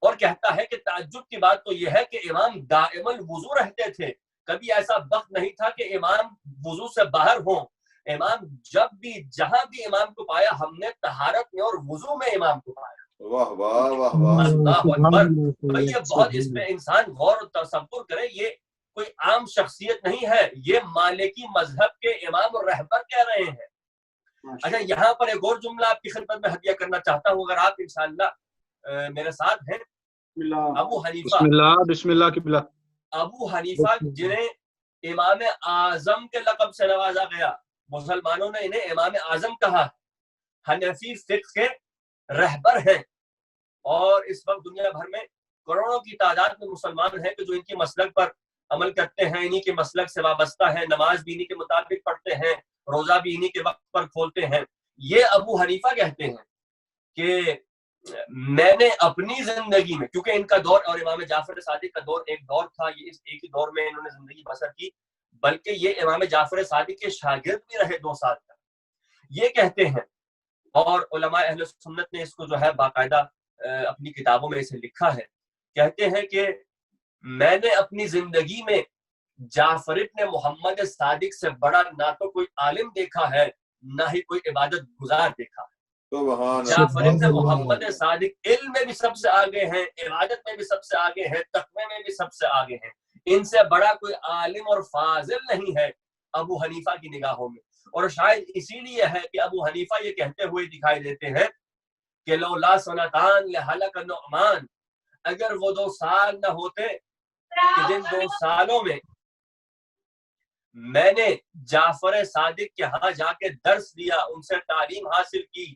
اور کہتا ہے کہ تعجب کی بات تو یہ ہے کہ امام دائم الوضو رہتے تھے. کبھی ایسا وقت نہیں تھا کہ امام وضو سے باہر ہوں. امام جب بھی جہاں بھی امام کو پایا، ہم نے طہارت میں اور وضو میں امام کو پایا. واہ واہ واہ واہ، اللہ اکبر. یہ بہت اس پہ انسان غور و تصور کرے. یہ کوئی عام شخصیت نہیں ہے، یہ مالکی مذہب کے امام اور رہبر کہہ رہے ہیں. اچھا، یہاں پر ایک اور جملہ آپ کی خدمت میں ہدیہ کرنا چاہتا ہوں، اگر آپ انشاءاللہ میرے ساتھ ہیں. ابو حنیفہ، بسم اللہ کی بلا. ابو حنیفہ جنہیں امام اعظم کے لقب سے نوازا گیا، مسلمانوں نے انہیں امام اعظم کہا. حنفی فقہ کے رہبر ہیں، اور اس وقت دنیا بھر میں کروڑوں کی تعداد میں مسلمان ہیں کہ جو ان کی مسلک پر عمل کرتے ہیں، انہی کے مسلک سے وابستہ ہیں. نماز بھی انہی کے مطابق پڑھتے ہیں، روزہ بھی انہی کے وقت پر کھولتے ہیں. یہ ابو حنیفہ کہتے ہیں کہ میں نے اپنی زندگی میں، کیونکہ ان کا دور اور امام جعفر صادق کا دور ایک دور تھا، یہ اس ایک ہی دور میں انہوں نے زندگی بسر کی، بلکہ یہ امام جعفر صادق کے شاگرد بھی رہے 2 سال تک. یہ کہتے ہیں، اور علماء اہل سنت نے اس کو جو ہے باقاعدہ اپنی کتابوں میں اسے لکھا ہے، کہتے ہیں کہ میں نے اپنی زندگی میں جعفر ابن محمد صادق سے بڑا نہ تو کوئی عالم دیکھا ہے، نہ ہی کوئی عبادت گزار دیکھا ہے. جعفر ابن محمد صادق علم میں بھی سب سے آگے ہیں، عبادت میں بھی سب سے آگے ہیں، تقوی میں بھی سب سے آگے ہیں. ان سے بڑا کوئی عالم اور فاضل نہیں ہے ابو حنیفہ کی نگاہوں میں. اور شاید اسی لیے ہے کہ ابو حنیفہ یہ کہتے ہوئے دکھائی دیتے ہیں کہ لولا سنتان لہلک نعمان، اگر وہ 2 سال نہ ہوتے کہ جن 2 سالوں میں میں نے جعفر صادق کے ہاں جا کے درس دیا، ان سے تعلیم حاصل کی،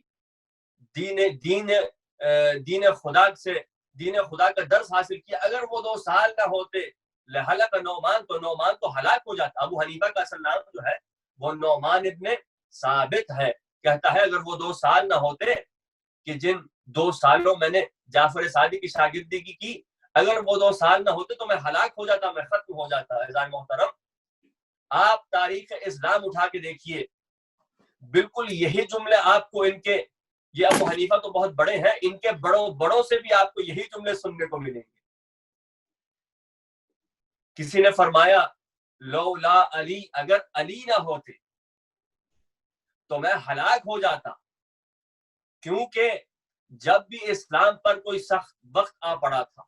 دین خدا کا درس حاصل کیا، اگر وہ 2 سال نہ ہوتے لہلک نعمان، تو نعمان تو ہلاک ہو جاتا. ابو حنیفہ کا اصل نام جو ہے وہ نعمان ابن ثابت ہے. کہتا ہے اگر وہ 2 سال نہ ہوتے کہ جن 2 سالوں میں نے جعفر صادق کی شاگردگی کی، اگر وہ 2 سال نہ ہوتے تو میں ہلاک ہو جاتا، میں ختم ہو جاتا. عزیزان محترم، آپ تاریخ اسلام اٹھا کے دیکھیے، بالکل یہی جملے آپ کو ان کے، یہ ابو حنیفہ تو بہت بڑے ہیں، ان کے بڑوں سے بھی آپ کو یہی جملے سننے کو ملیں گے. کسی نے فرمایا لولا علی، اگر علی نہ ہوتے تو میں ہلاک ہو جاتا. کیونکہ جب بھی اسلام پر کوئی سخت وقت آ پڑا تھا،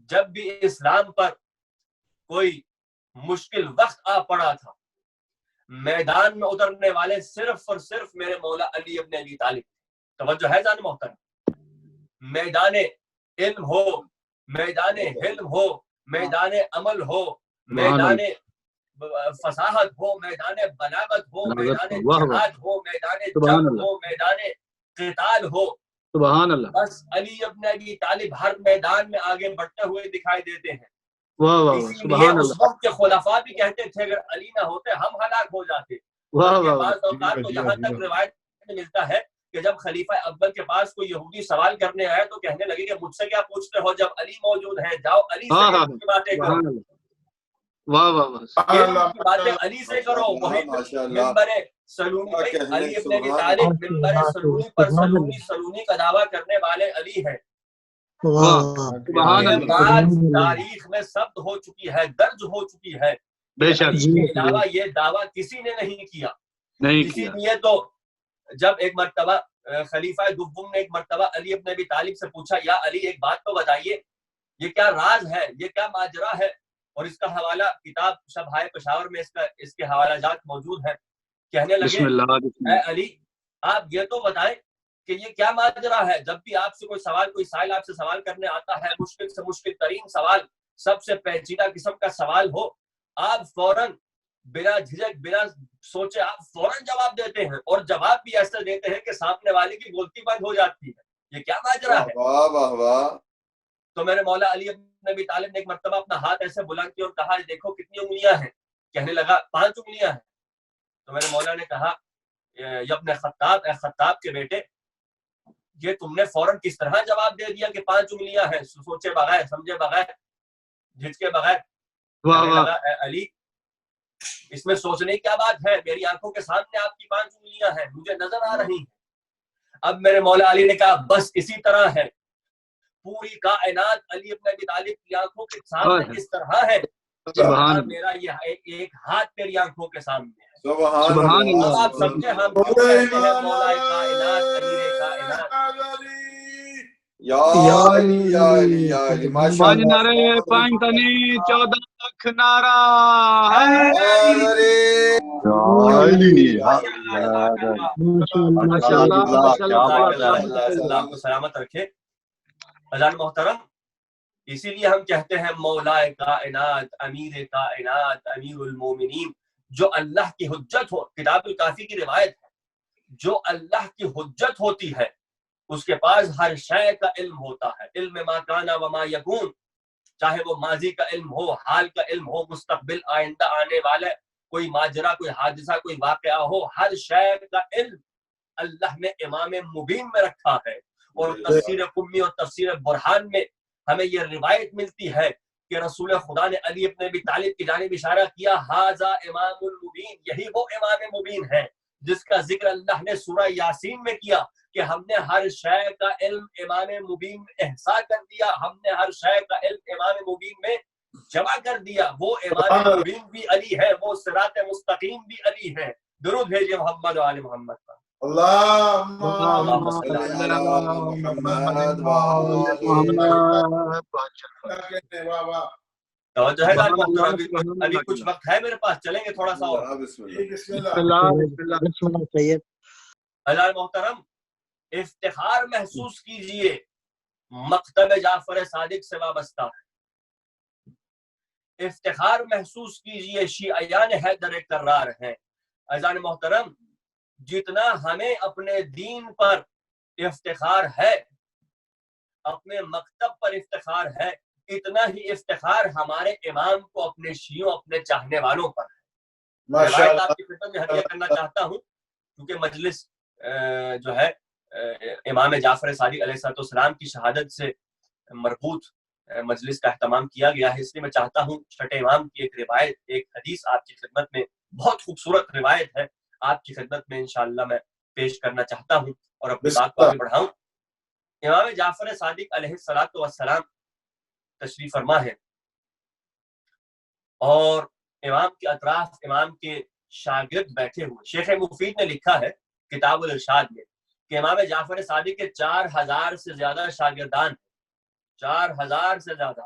جب بھی اسلام پر کوئی مشکل وقت آ پڑا تھا، میدان میں اترنے والے صرف اور صرف میرے مولا علی ابن ابی طالب. توجہ ہے جان محترم، میدان علم ہو، میدان حلم ہو، میدان عمل ہو، میدان فصاحت ہو، میدان بلاغت ہو، میدان جہاد ہو، میدان جنگ ہو، میدان قتال ہو، سبحان اللہ، بس علی ابن ابی طالب ہر میدان میں آگے بڑھتے ہوئے دکھائی دیتے ہیں. واہ واہ، اسی لیے سبحان اس اللہ، وقت کے خلفاء بھی کہتے تھے اگر علی نہ ہوتے ہم ہلاک ہو جاتے. واہ بلکہ واہ، بعض اوقات تو یہاں تک روایت میں ملتا ہے کہ جب خلیفہ اول کے پاس کوئی یہودی سوال کرنے آیا تو کہنے لگے کہ مجھ سے کیا پوچھتے ہو جب علی موجود ہے، جاؤ علی ہاں سے ہاں، باتیں کرو. سبحان اللہ، واہ واہ واہ، یہ باتیں علی سے کرو. وہی ممبر سلونی، علی ابن ابی طالب ممبر سلونی پر سلونی کا دعویٰ کرنے والے علی ہیں. سبحان یہ اللہ، بات تاریخ میں ثبت ہو چکی ہے، درج ہو چکی ہے. بے شک، علی کے علاوہ یہ دعویٰ کسی نے نہیں کیا. نہیں اسی کیا، لیے تو جب ایک مرتبہ خلیفہ دوم نے ایک مرتبہ علی ابن ابی طالب سے پوچھا یا علی ایک بات تو بتائیے یہ کیا راز ہے، یہ کیا ماجرا ہے، اور اس کا حوالہ کتاب شبہائے پشاور میں اس کے حوالہ جات موجود ہیں. کہنے لگے بسم اللہ، بسم اے اللہ، علی آپ یہ تو بتائیں کہ یہ کیا ماجرا ہے. جب بھی آپ سے کوئی سائل آپ سے سوال کرنے آتا ہے، مشکل سے مشکل ترین سوال، سب سے پیچیدہ قسم کا سوال ہو، آپ فوراً بنا جھجک بنا سوچے آپ فوراً جواب دیتے ہیں، اور جواب بھی ایسا دیتے ہیں کہ سامنے والے کی بولتی بند ہو جاتی ہے. یہ کیا ماجرا ہے؟ واہ واہ واہ. تو میرے مولا علی ابن ابی طالب نے ایک مرتبہ اپنا ہاتھ ایسے بلند کیا اور کہا دیکھو کتنی انگلیاں ہیں. کہنے لگا 5 انگلیاں ہیں. تو میرے مولا نے کہا یا ابن خطاب، اے خطاب کے بیٹے، یہ تم نے فوراً کس طرح جواب دے دیا کہ 5 انگلیاں ہیں، سوچے بغیر، سمجھے بغیر، جھجکے بغیر. واہ کہنے واہ، لگا اے علی اس میں سوچنے کی کیا بات ہے، میری آنکھوں کے سامنے آپ کی 5 انگلیاں ہیں، مجھے نظر آ رہی ہیں. اب میرے مولا علی نے کہا بس اسی طرح ہے، پوری کائنات علی ابن ابی طالب کی آنکھوں کے سامنے اس طرح ہے جس سبحان طرح اللہ، میرا یہ ایک ہاتھ تیری آنکھوں کے سامنے ہے. سبحان اب اللہ، آپ سمجھے ہم کیوں کہتے ہیں مولا کائنات امیر کائنات. یا علی یا علی یا علی، ماشاء 5 اللہ. نعرے 5 تنی 14 لاکھ نعرہ ماشاءاللہ، اللہ کو سلامت رکھے. اذان محترم، اسی لیے ہم کہتے ہیں مولا کائنات امیر کائنات امیر المومنین، جو اللہ کی حجت ہو. کتاب الکافی کی روایت ہے جو اللہ کی حجت ہوتی ہے اس کے پاس ہر شے کا علم ہوتا ہے. علم ما کانا وما یکون، چاہے وہ ماضی کا علم ہو، حال کا علم ہو، مستقبل آئندہ آنے والے کوئی ماجرا، کوئی حادثہ، کوئی واقعہ ہو، ہر شے کا علم اللہ نے امام مبین میں رکھا ہے. اور تفسیر قمی اور تفسیر برہان میں ہمیں یہ روایت ملتی ہے کہ رسول خدا نے علی ابن ابی طالب کی جانب اشارہ کیا، ھذا امام المبین، یہی وہ امام مبین ہے جس کا ذکر اللہ نے سورہ یاسین میں کیا کہ ہم نے ہر شے کا علم امام مبین میں احصا کر دیا، ہم نے ہر شے کا علم امام مبین میں جمع کر دیا. وہ امام مبین بھی علی ہے، وہ صراط مستقیم بھی علی ہے. درود بھیجیے محمد و آل محمد پر. اللہم صلی علی محمد توجہ ہے لال محترم، ابھی کچھ وقت ہے میرے پاس، چلیں گے تھوڑا سا اور. بسم بسم اللہ، بسم اللہ، لال محترم، افتخار محسوس کیجئے مکتب جعفر صادق سے وابستہ ہے. افتخار محسوس کیجئے شیعیان حیدر کرار ہیں. اذان محترم، جتنا ہمیں اپنے دین پر افتخار ہے، اپنے مکتب پر افتخار ہے، اتنا ہی افتخار ہمارے امام کو اپنے شیعوں، اپنے چاہنے والوں پر ہے. روایت آپ کی خدمت میں ہدیہ کرنا چاہتا ہوں کیونکہ مجلس جو ہے امام جعفر صادق علیہ السلام کی شہادت سے مربوط مجلس کا اہتمام کیا گیا ہے، اس لیے میں چاہتا ہوں چھٹے امام کی ایک روایت، ایک حدیث آپ کی خدمت میں، بہت خوبصورت روایت ہے، آپ کی خدمت میں انشاءاللہ میں پیش کرنا چاہتا ہوں اور اپنی بات کو آگے بڑھاؤں. امام جعفر صادق علیہ السلام تشریف فرما ہے اور امام کے اطراف امام کے شاگرد بیٹھے ہوئے. شیخ مفید نے لکھا ہے کتاب الارشاد میں کہ امام جعفر صادق کے 4000 سے زیادہ شاگردان، 4000 سے زیادہ.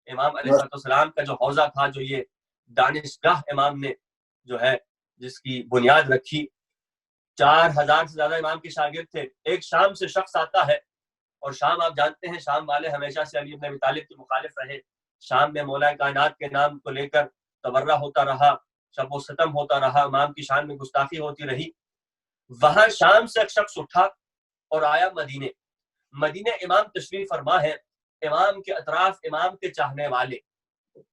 امام علیہ السلام کا جو حوضہ تھا، جو یہ دانشگاہ امام نے جو ہے جس کی بنیاد رکھی، 4000 سے زیادہ امام کے شاگرد تھے. ایک شام سے شخص آتا ہے، اور شام آپ جانتے ہیں شام والے ہمیشہ سے علی ابن ابی طالب کے مخالف رہے. شام میں مولا کائنات کے نام کو لے کر تبرہ ہوتا رہا، شب و ستم ہوتا رہا، امام کی شان میں گستاخی ہوتی رہی. وہاں شام سے ایک شخص اٹھا اور آیا مدینے. مدینے امام تشریف فرما ہے، امام کے اطراف امام کے چاہنے والے،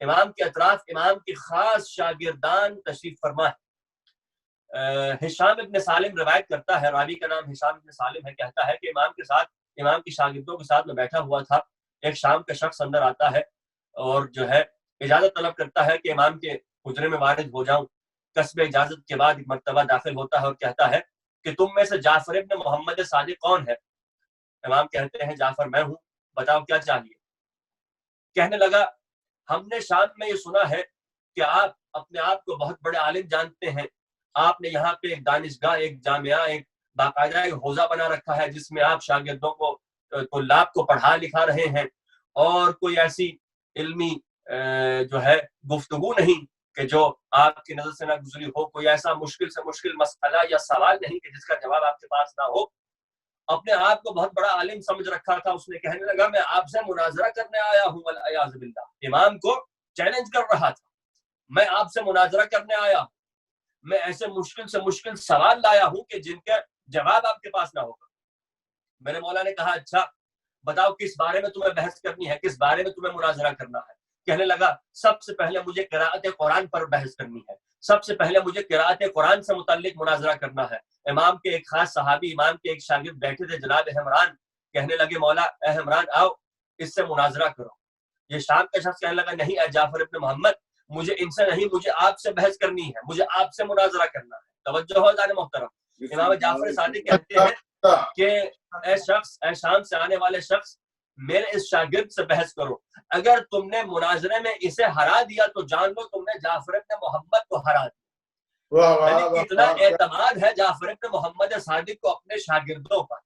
امام کے اطراف امام کی خاص شاگردان تشریف فرما ہے. ہشام ابن سالم روایت کرتا ہے، راوی کا نام ہشام ابن سالم ہے، کہتا ہے کہ امام کے ساتھ، امام کی شاگردوں کے ساتھ میں بیٹھا ہوا تھا. ایک شام کا شخص اندر آتا ہے اور جو ہے اجازت طلب کرتا ہے کہ امام کے حجرے میں وارد ہو جاؤں. کسب اجازت کے بعد ایک مرتبہ داخل ہوتا ہے اور کہتا ہے کہ تم میں سے جعفر ابن محمد صادق کون ہے؟ امام کہتے ہیں جعفر میں ہوں، بتاؤ کیا چاہیے. کہنے لگا ہم نے شام میں یہ سنا ہے کہ آپ اپنے آپ کو بہت بڑے عالم جانتے ہیں، آپ نے یہاں پہ ایک دانشگاہ، ایک جامعہ، ایک باقاعدہ ایک حوزہ بنا رکھا ہے جس میں آپ شاگردوں کو، طلاب کو پڑھا لکھا رہے ہیں، اور کوئی ایسی علمی جو ہے گفتگو نہیں کہ جو آپ کی نظر سے نہ گزری ہو، کوئی ایسا مشکل سے مشکل مسئلہ یا سوال نہیں کہ جس کا جواب آپ کے پاس نہ ہو. اپنے آپ کو بہت بڑا عالم سمجھ رکھا تھا. اس نے کہنے لگا میں آپ سے مناظرہ کرنے آیا ہوں، والعیاذ باللہ. امام کو چیلنج کر رہا تھا، میں آپ سے مناظرہ کرنے آیا ہوں، میں ایسے مشکل سے مشکل سوال لایا ہوں کہ جن کا جواب آپ کے پاس نہ ہوگا. میرے مولا نے کہا اچھا بتاؤ کس بارے میں تمہیں بحث کرنی ہے، کس بارے میں تمہیں مناظرہ کرنا ہے. کہنے لگا سب سے پہلے مجھے قراءت قرآن پر بحث کرنی ہے، سب سے پہلے مجھے قراءت قرآن سے متعلق مناظرہ کرنا ہے. امام کے ایک خاص صحابی، امام کے ایک شاگرد بیٹھے تھے جناب حمران. کہنے لگے مولا اے حمران آؤ اس سے مناظرہ کرو. یہ شام کا شخص کہنے لگا نہیں اے جعفر ابن محمد، مجھے ان سے نہیں، مجھے آپ سے بحث کرنی ہے، مجھے آپ سے مناظرہ کرنا ہے. توجہ ہو جانے محترم. امام جعفر صادق کہتے ہیں کہ اے شخص، اے شام سے آنے والے شخص، میرے اس شاگرد سے بحث کرو. اگر تم نے مناظرے میں اسے ہرا دیا تو جان لو تم نے جعفر ابن محمد کو ہرا دیا. یعنی اتنا اعتماد ہے جعفر ابن محمد صادق کو اپنے شاگردوں پر.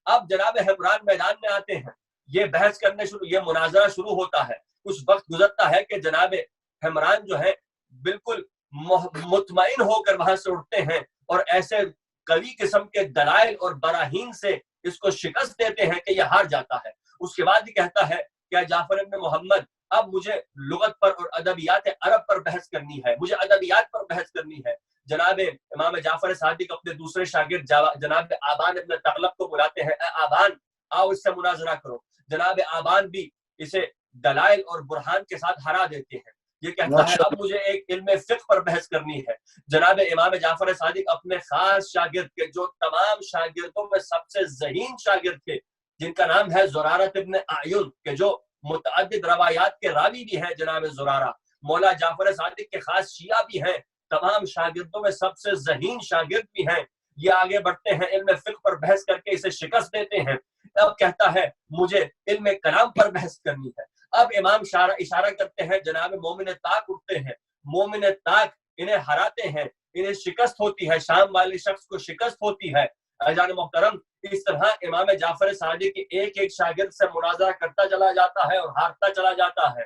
اب جناب حمران میدان میں آتے ہیں، یہ بحث کرنے یہ مناظرہ شروع ہوتا ہے. کچھ وقت گزرتا ہے کہ جناب حمران جو ہے بالکل مطمئن ہو کر وہاں سے اٹھتے ہیں اور ایسے قوی قسم کے دلائل اور براہین سے اس کو شکست دیتے ہیں کہ یہ ہار جاتا ہے. اس کے بعد یہ کہتا ہے کہ جعفر ابن محمد اب مجھے لغت پر اور ادبیات عرب پر بحث کرنی ہے، مجھے ادبیات پر بحث کرنی ہے. جناب امام جعفر صادق اپنے دوسرے شاگرد جناب آبان ابن تغلب کو بلاتے ہیں، اے آبان آؤ اس سے مناظرہ کرو. جناب آبان بھی اسے دلائل اور برہان کے ساتھ ہرا دیتے ہیں. یہ کہتا ہے اب مجھے ایک علم فقہ پر بحث کرنی ہے. جناب امام جعفر صادق اپنے خاص شاگرد کے، جو تمام شاگردوں میں سب سے ذہین شاگرد تھے، جن کا نام ہے زرارہ ابن اعین، کہ جو متعدد روایات کے راوی بھی ہیں، جناب زرارہ مولا جعفر صادق کے خاص شیعہ بھی ہیں، تمام شاگردوں میں سب سے ذہین شاگرد بھی ہیں. یہ آگے بڑھتے ہیں، علم فقہ پر بحث کر کے اسے شکست دیتے ہیں. اب کہتا ہے مجھے علم کلام پر بحث کرنی ہے. اب امام اشارہ کرتے ہیں، جناب مومن طاق اٹھتے ہیں. مومن طاق انہیں ہراتے ہیں، انہیں شکست ہوتی ہے، شام والے شخص کو شکست ہوتی ہے. اذان محترم اس طرح امام جعفر صادق کے ایک ایک شاگرد سے مناظرہ کرتا چلا جاتا ہے اور ہارتا چلا جاتا ہے،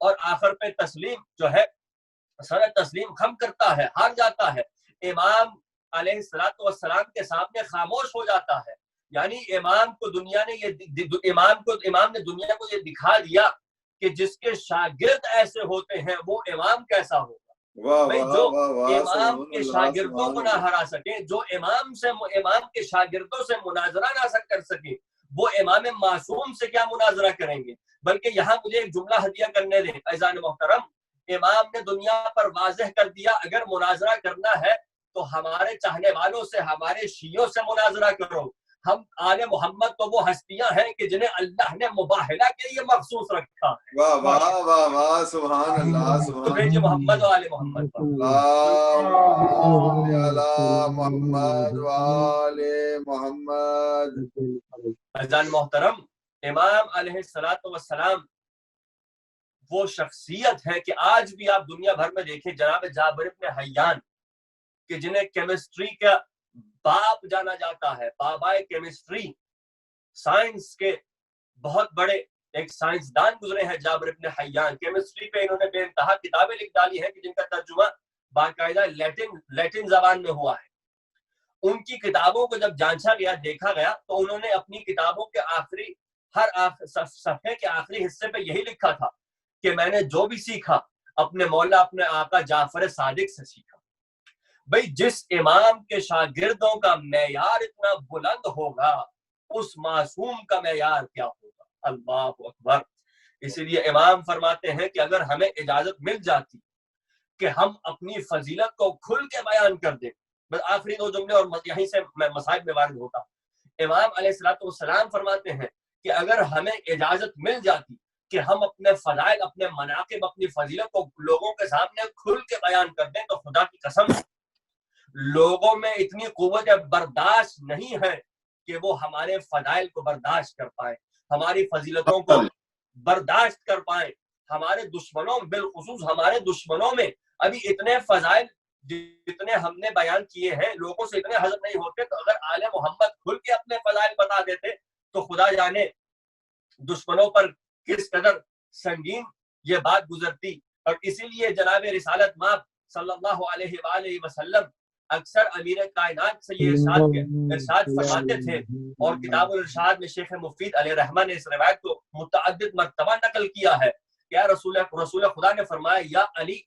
اور آخر پہ تسلیم جو ہے سر تسلیم خم کرتا ہے، ہار جاتا ہے. امام علیہ السلام کے سامنے خاموش ہو جاتا ہے. یعنی امام کو دنیا نے امام نے دنیا کو یہ دکھا دیا کہ جس کے شاگرد ایسے ہوتے ہیں وہ امام کیسا ہوگا. جو امام کے شاگردوں کو نہ ہرا سکے، جو امام کے شاگردوں سے مناظرہ نہ کر سکے، وہ امام معصوم سے کیا مناظرہ کریں گے. بلکہ یہاں مجھے ایک جملہ ہدیہ کرنے دیں عزیزان محترم. امام نے دنیا پر واضح کر دیا اگر مناظرہ کرنا ہے تو ہمارے چاہنے والوں سے، ہمارے شیعوں سے مناظرہ کرو. ہم آل محمد تو وہ ہستیاں ہیں کہ جنہیں اللہ نے مباہلہ کے لیے مخصوص رکھا ہے. واہ واہ واہ واہ سبحان اللہ سبحان محمد و آل محمد محمد و آل محمد. عزیزان محترم، امام علیہ السلام وہ شخصیت ہے کہ آج بھی آپ دنیا بھر میں دیکھیں، جناب جابر ابن حیان کہ جنہیں کیمسٹری کا باپ جانا جاتا ہے، بابائے کیمسٹری، سائنس کے بہت بڑے ایک سائنسدان گزرے ہیں جابر ابن حیان. کیمسٹری پہ انہوں نے بے انتہا کتابیں لکھ ڈالی ہیں کہ جن کا ترجمہ باقاعدہ لیٹن زبان میں ہوا ہے. ان کی کتابوں کو جب جانچا گیا، دیکھا گیا، تو انہوں نے اپنی کتابوں کے ہر صفحے کے آخری حصے پہ یہی لکھا تھا کہ میں نے جو بھی سیکھا اپنے مولا اپنے آقا جعفر صادق سے سیکھا. بھئی جس امام کے شاگردوں کا معیار اتنا بلند ہوگا اس معصوم کا معیار کیا ہوگا. اللہ اکبر. اسی لیے امام فرماتے ہیں کہ اگر ہمیں اجازت مل جاتی کہ ہم اپنی فضیلت کو کھل کے بیان کر دیں. بس آخری 2 جملے اور یہیں سے میں مسائل میں وارد ہوتا. امام علیہ السلام فرماتے ہیں کہ اگر ہمیں اجازت مل جاتی کہ ہم اپنے فضائل، اپنے مناقب، اپنی فضیلت کو لوگوں کے سامنے کھل کے بیان کر دیں تو خدا کی قسم لوگوں میں اتنی قوت برداشت نہیں ہے کہ وہ ہمارے فضائل کو برداشت کر پائے، ہماری فضیلتوں کو برداشت کر پائیں. ہمارے دشمنوں، بالخصوص ہمارے دشمنوں میں ابھی اتنے فضائل جتنے ہم نے بیان کیے ہیں لوگوں سے اتنے ہضم نہیں ہوتے. تو اگر آل محمد کھل کے اپنے فضائل بتا دیتے تو خدا جانے دشمنوں پر کس قدر سنگین یہ بات گزرتی. اور اسی لیے جناب رسالت مآب صلی اللہ علیہ وآلہ وسلم اکثر امیر کائنات سے یہ ارشاد فرماتے تھے، اور کتاب الارشاد میں شیخ مفید علیہ رحمہ نے اس روایت کو متعدد مرتبہ نقل کیا ہے. کیا رسول خدا نے فرمایا، یا علی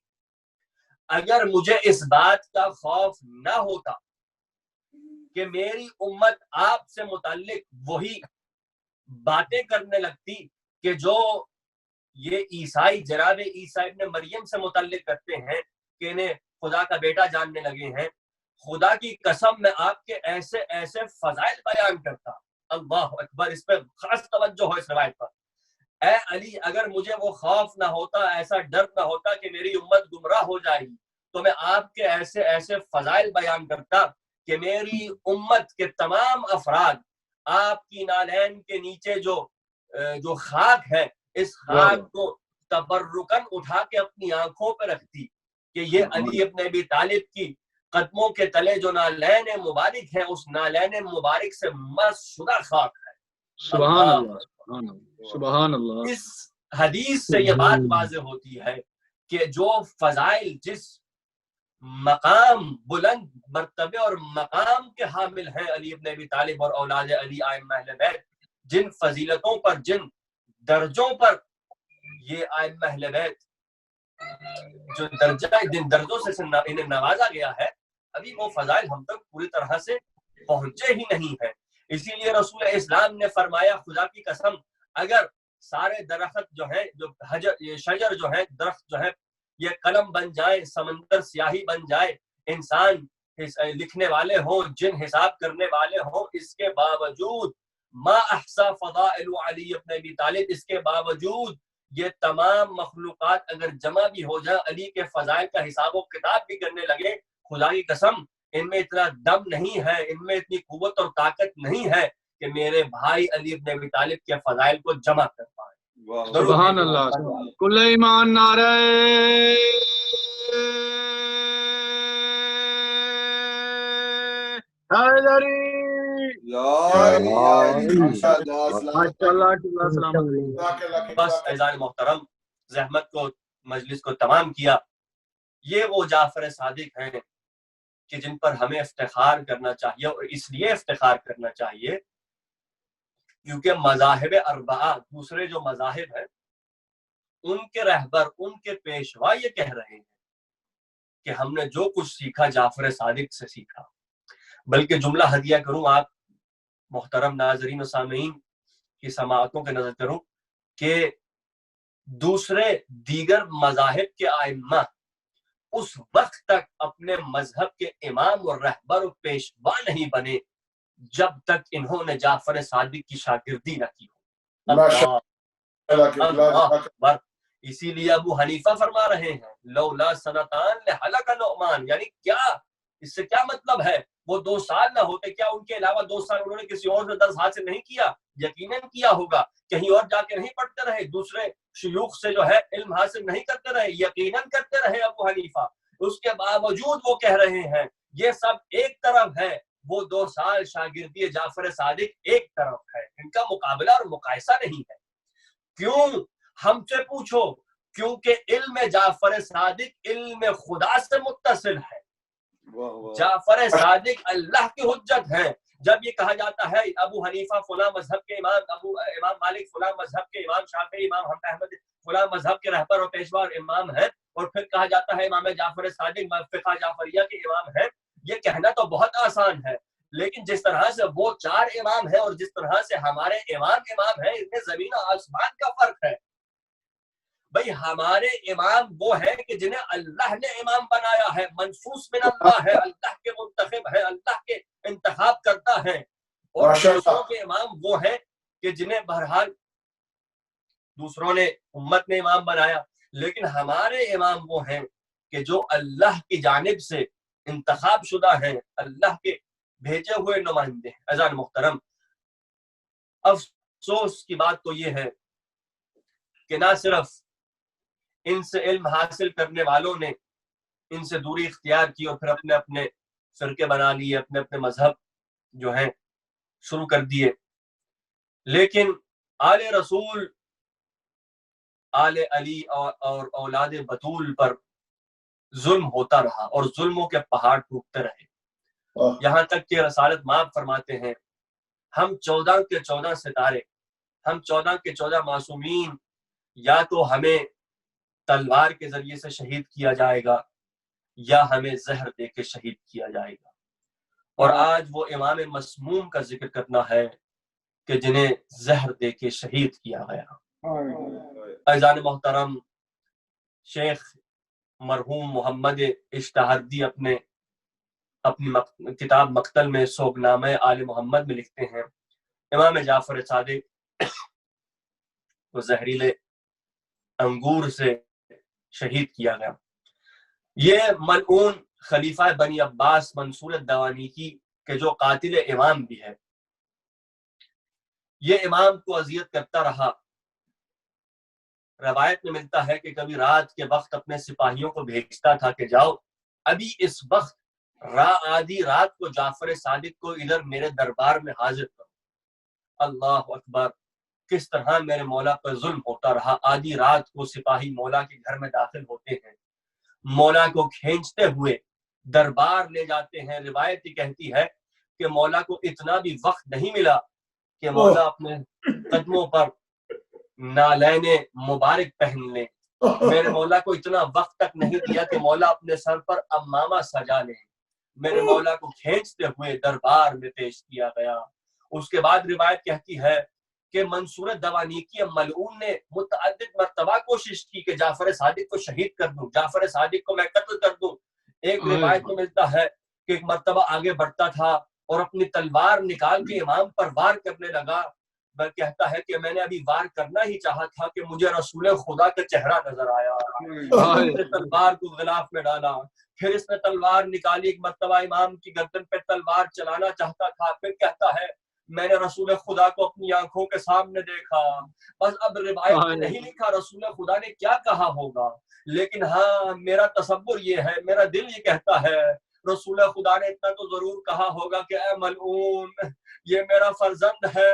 اگر مجھے اس بات کا خوف نہ ہوتا کہ میری امت آپ سے متعلق وہی باتیں کرنے لگتی کہ جو یہ عیسائی جناب عیسیٰ ابن مریم سے متعلق کرتے ہیں کہ انہیں خدا کا بیٹا جاننے لگے ہیں، خدا کی قسم میں آپ کے ایسے ایسے فضائل بیان کرتا. اللہ اکبر. اس پہ خاص توجہ ہو اس روایت پر. اے علی اگر مجھے وہ خوف نہ ہوتا، ایسا ڈر نہ ہوتا کہ میری امت گمراہ ہو جائے گی، تو میں آپ کے ایسے ایسے فضائل بیان کرتا کہ میری امت کے تمام افراد آپ کی نالین کے نیچے جو خاک ہے اس خاک کو تبرکن اٹھا کے اپنی آنکھوں پہ رکھتی کہ یہ علی ابن ابی طالب کی قدموں کے تلے جو نالین مبارک ہے اس نالین مبارک سے مس شدہ خاک ہے. سبحان اللہ، سبحان اللہ. اس حدیث سے یہ بات واضح ہوتی ہے کہ جو فضائل جس مقام بلند مرتبے اور مقام کے حامل ہیں علی ابن ابی طالب اور اولاد علی ائمہ اہل بیت، جن فضیلتوں پر، جن درجوں پر یہ ائمہ اہل بیت جو جن درجوں سے انہیں نوازا گیا ہے، ابھی وہ فضائل ہم تک پوری طرح سے پہنچے ہی نہیں ہیں. اسی لیے رسول اسلام نے فرمایا خدا کی قسم اگر سارے درخت جو ہیں، جو شجر جو ہے، درخت جو ہے، یہ قلم بن جائے، سمندر سیاہی بن جائے، انسان لکھنے والے ہوں، جن حساب کرنے والے ہوں، اس کے باوجود ما احصا فضائل علی ابن ابی طالب، اس کے باوجود یہ تمام مخلوقات اگر جمع بھی ہو جائے علی کے فضائل کا حساب و کتاب بھی کرنے لگے، خدا کی قسم ان میں اتنا دم نہیں ہے، ان میں اتنی قوت اور طاقت نہیں ہے کہ میرے بھائی علی ابن ابی طالب کے فضائل کو جمع کر پائے. سبحان اللہ. کل ایمان نعرہ حیدری. بس اعزائے محترم، زحمت کو مجلس کو تمام کیا. یہ وہ جعفر صادق ہیں کہ جن پر ہمیں افتخار کرنا چاہیے، اور اس لیے افتخار کرنا چاہیے کیونکہ مذاہب اربعہ، دوسرے جو مذاہب ہیں، ان کے رہبر، ان کے پیشوا یہ کہہ رہے ہیں کہ ہم نے جو کچھ سیکھا جعفر صادق سے سیکھا. بلکہ جملہ ہدیہ کروں آپ محترم ناظرین و سامعین کی سماعتوں کے نظر کروں کہ دوسرے دیگر مذاہب کے ائمہ اس وقت تک اپنے مذہب کے امام اور رہبر و پیشوا نہیں بنے جب تک انہوں نے جعفر صادق کی شاگردی نہ کی ہو. اللہ اکبر. اسی لیے ابو حنیفہ فرما رہے ہیں لولا سنتان لہلک نعمان، یعنی کیا اس سے کیا مطلب ہے وہ 2 سال نہ ہوتے، کیا ان کے علاوہ 2 سال انہوں نے کسی اور سے درس حاصل نہیں کیا؟ یقیناً کیا ہوگا. کہیں اور جا کے نہیں پڑھتے رہے، دوسرے شیوخ سے جو ہے علم حاصل نہیں کرتے رہے؟ یقیناً کرتے رہے ابو حنیفہ. اس کے باوجود وہ کہہ رہے ہیں یہ سب ایک طرف ہے، وہ 2 سال شاگردی جعفر صادق ایک طرف ہے، ان کا مقابلہ اور مقایسہ نہیں ہے. کیوں؟ ہم سے پوچھو. کیونکہ علم جعفر صادق علم خدا سے متصل ہے. جعفر صادق اللہ کی حجت ہے. جب یہ کہا جاتا ہے ابو حنیفہ فلاں مذہب کے امام، امام مالک فلاں مذہب کے امام، شافعی امام احمد فلاں مذہب کے رہبر اور پیشوا اور امام ہیں، اور پھر کہا جاتا ہے امام جعفر صادق فقہ جعفریہ کے امام ہیں. یہ کہنا تو بہت آسان ہے، لیکن جس طرح سے وہ 4 امام ہیں اور جس طرح سے ہمارے امام ہیں، اس میں زمین و آسمان کا فرق ہے. بھئی ہمارے امام وہ ہیں کہ جنہیں اللہ نے امام بنایا ہے، منصوص من اللہ ہے، اللہ کے منتخب ہے، اللہ کے انتخاب کرتا ہے. اور دوسروں کے امام وہ ہیں کہ جنہیں بہرحال دوسروں نے امت نے امام بنایا، لیکن ہمارے امام وہ ہیں کہ جو اللہ کی جانب سے انتخاب شدہ ہیں، اللہ کے بھیجے ہوئے نمائندے ہیں. اذان محترم، افسوس کی بات تو یہ ہے کہ نہ صرف ان سے علم حاصل کرنے والوں نے ان سے دوری اختیار کی اور پھر اپنے اپنے فرقے بنا لیے، اپنے اپنے مذہب جو ہیں شروع کر دیے، لیکن آل رسول، آل علی اور اولاد بطول پر ظلم ہوتا رہا اور ظلموں کے پہاڑ ٹوٹتے رہے، یہاں تک کہ رسالت مآب فرماتے ہیں ہم 14 کے 14 ستارے، ہم 14 کے 14 معصومین یا تو ہمیں تلوار کے ذریعے سے شہید کیا جائے گا یا ہمیں زہر دے کے شہید کیا جائے گا. اور آج وہ امام مسموم کا ذکر کرنا ہے کہ جنہیں زہر دے کے شہید کیا گیا. عزیزان محترم، شیخ مرحوم محمد اشتہاردی اپنی کتاب مقتل میں سوگنامہ آل محمد میں لکھتے ہیں امام جعفر صادق کو زہریلے انگور سے شہید کیا گیا. یہ ملعون خلیفہ بنی عباس منصور الدوانیکی کے جو قاتل امام بھی ہے، یہ امام کو اذیت کرتا رہا. روایت میں ملتا ہے کہ کبھی رات کے وقت اپنے سپاہیوں کو بھیجتا تھا کہ جاؤ ابھی اس وقت آدھی رات کو جعفر صادق کو ادھر میرے دربار میں حاضر کرو. اللہ اکبر، کس طرح میرے مولا پر ظلم ہوتا رہا. آدھی رات کو سپاہی مولا کے گھر میں داخل ہوتے ہیں، مولا کو کھینچتے ہوئے دربار لے جاتے ہیں. روایت ہی کہتی ہے کہ مولا کو اتنا بھی وقت نہیں ملا کہ مولا اپنے قدموں پر نالین مبارک پہن لیں. میرے مولا کو اتنا وقت تک نہیں دیا کہ مولا اپنے سر پر امامہ سجا لیں. میرے مولا کو کھینچتے ہوئے دربار میں پیش کیا گیا. اس کے بعد روایت کہتی ہے کہ منصور دوانیکی ملعون نے متعدد مرتبہ کوشش کی کہ جعفر صادق کو شہید کر دوں، جعفر صادق کو میں قتل کر دوں. ایک روایت میں ملتا ہے کہ ایک مرتبہ آگے بڑھتا تھا اور اپنی تلوار نکال کے امام پر وار کرنے لگا. میں کہتا ہے کہ میں نے ابھی وار کرنا ہی چاہا تھا کہ مجھے رسول خدا کا چہرہ نظر آیا. اس نے تلوار کو غلاف میں ڈالا، پھر اس نے تلوار نکالی. ایک مرتبہ امام کی گردن پہ تلوار چلانا چاہتا تھا، پھر کہتا ہے میں نے رسول خدا کو اپنی آنکھوں کے سامنے دیکھا. بس اب روایت میں نہیں لکھا رسول خدا نے کیا کہا ہوگا، لیکن ہاں میرا تصور یہ ہے، میرا دل یہ کہتا ہے رسول خدا نے اتنا تو ضرور کہا ہوگا کہ اے ملعون، یہ میرا فرزند ہے،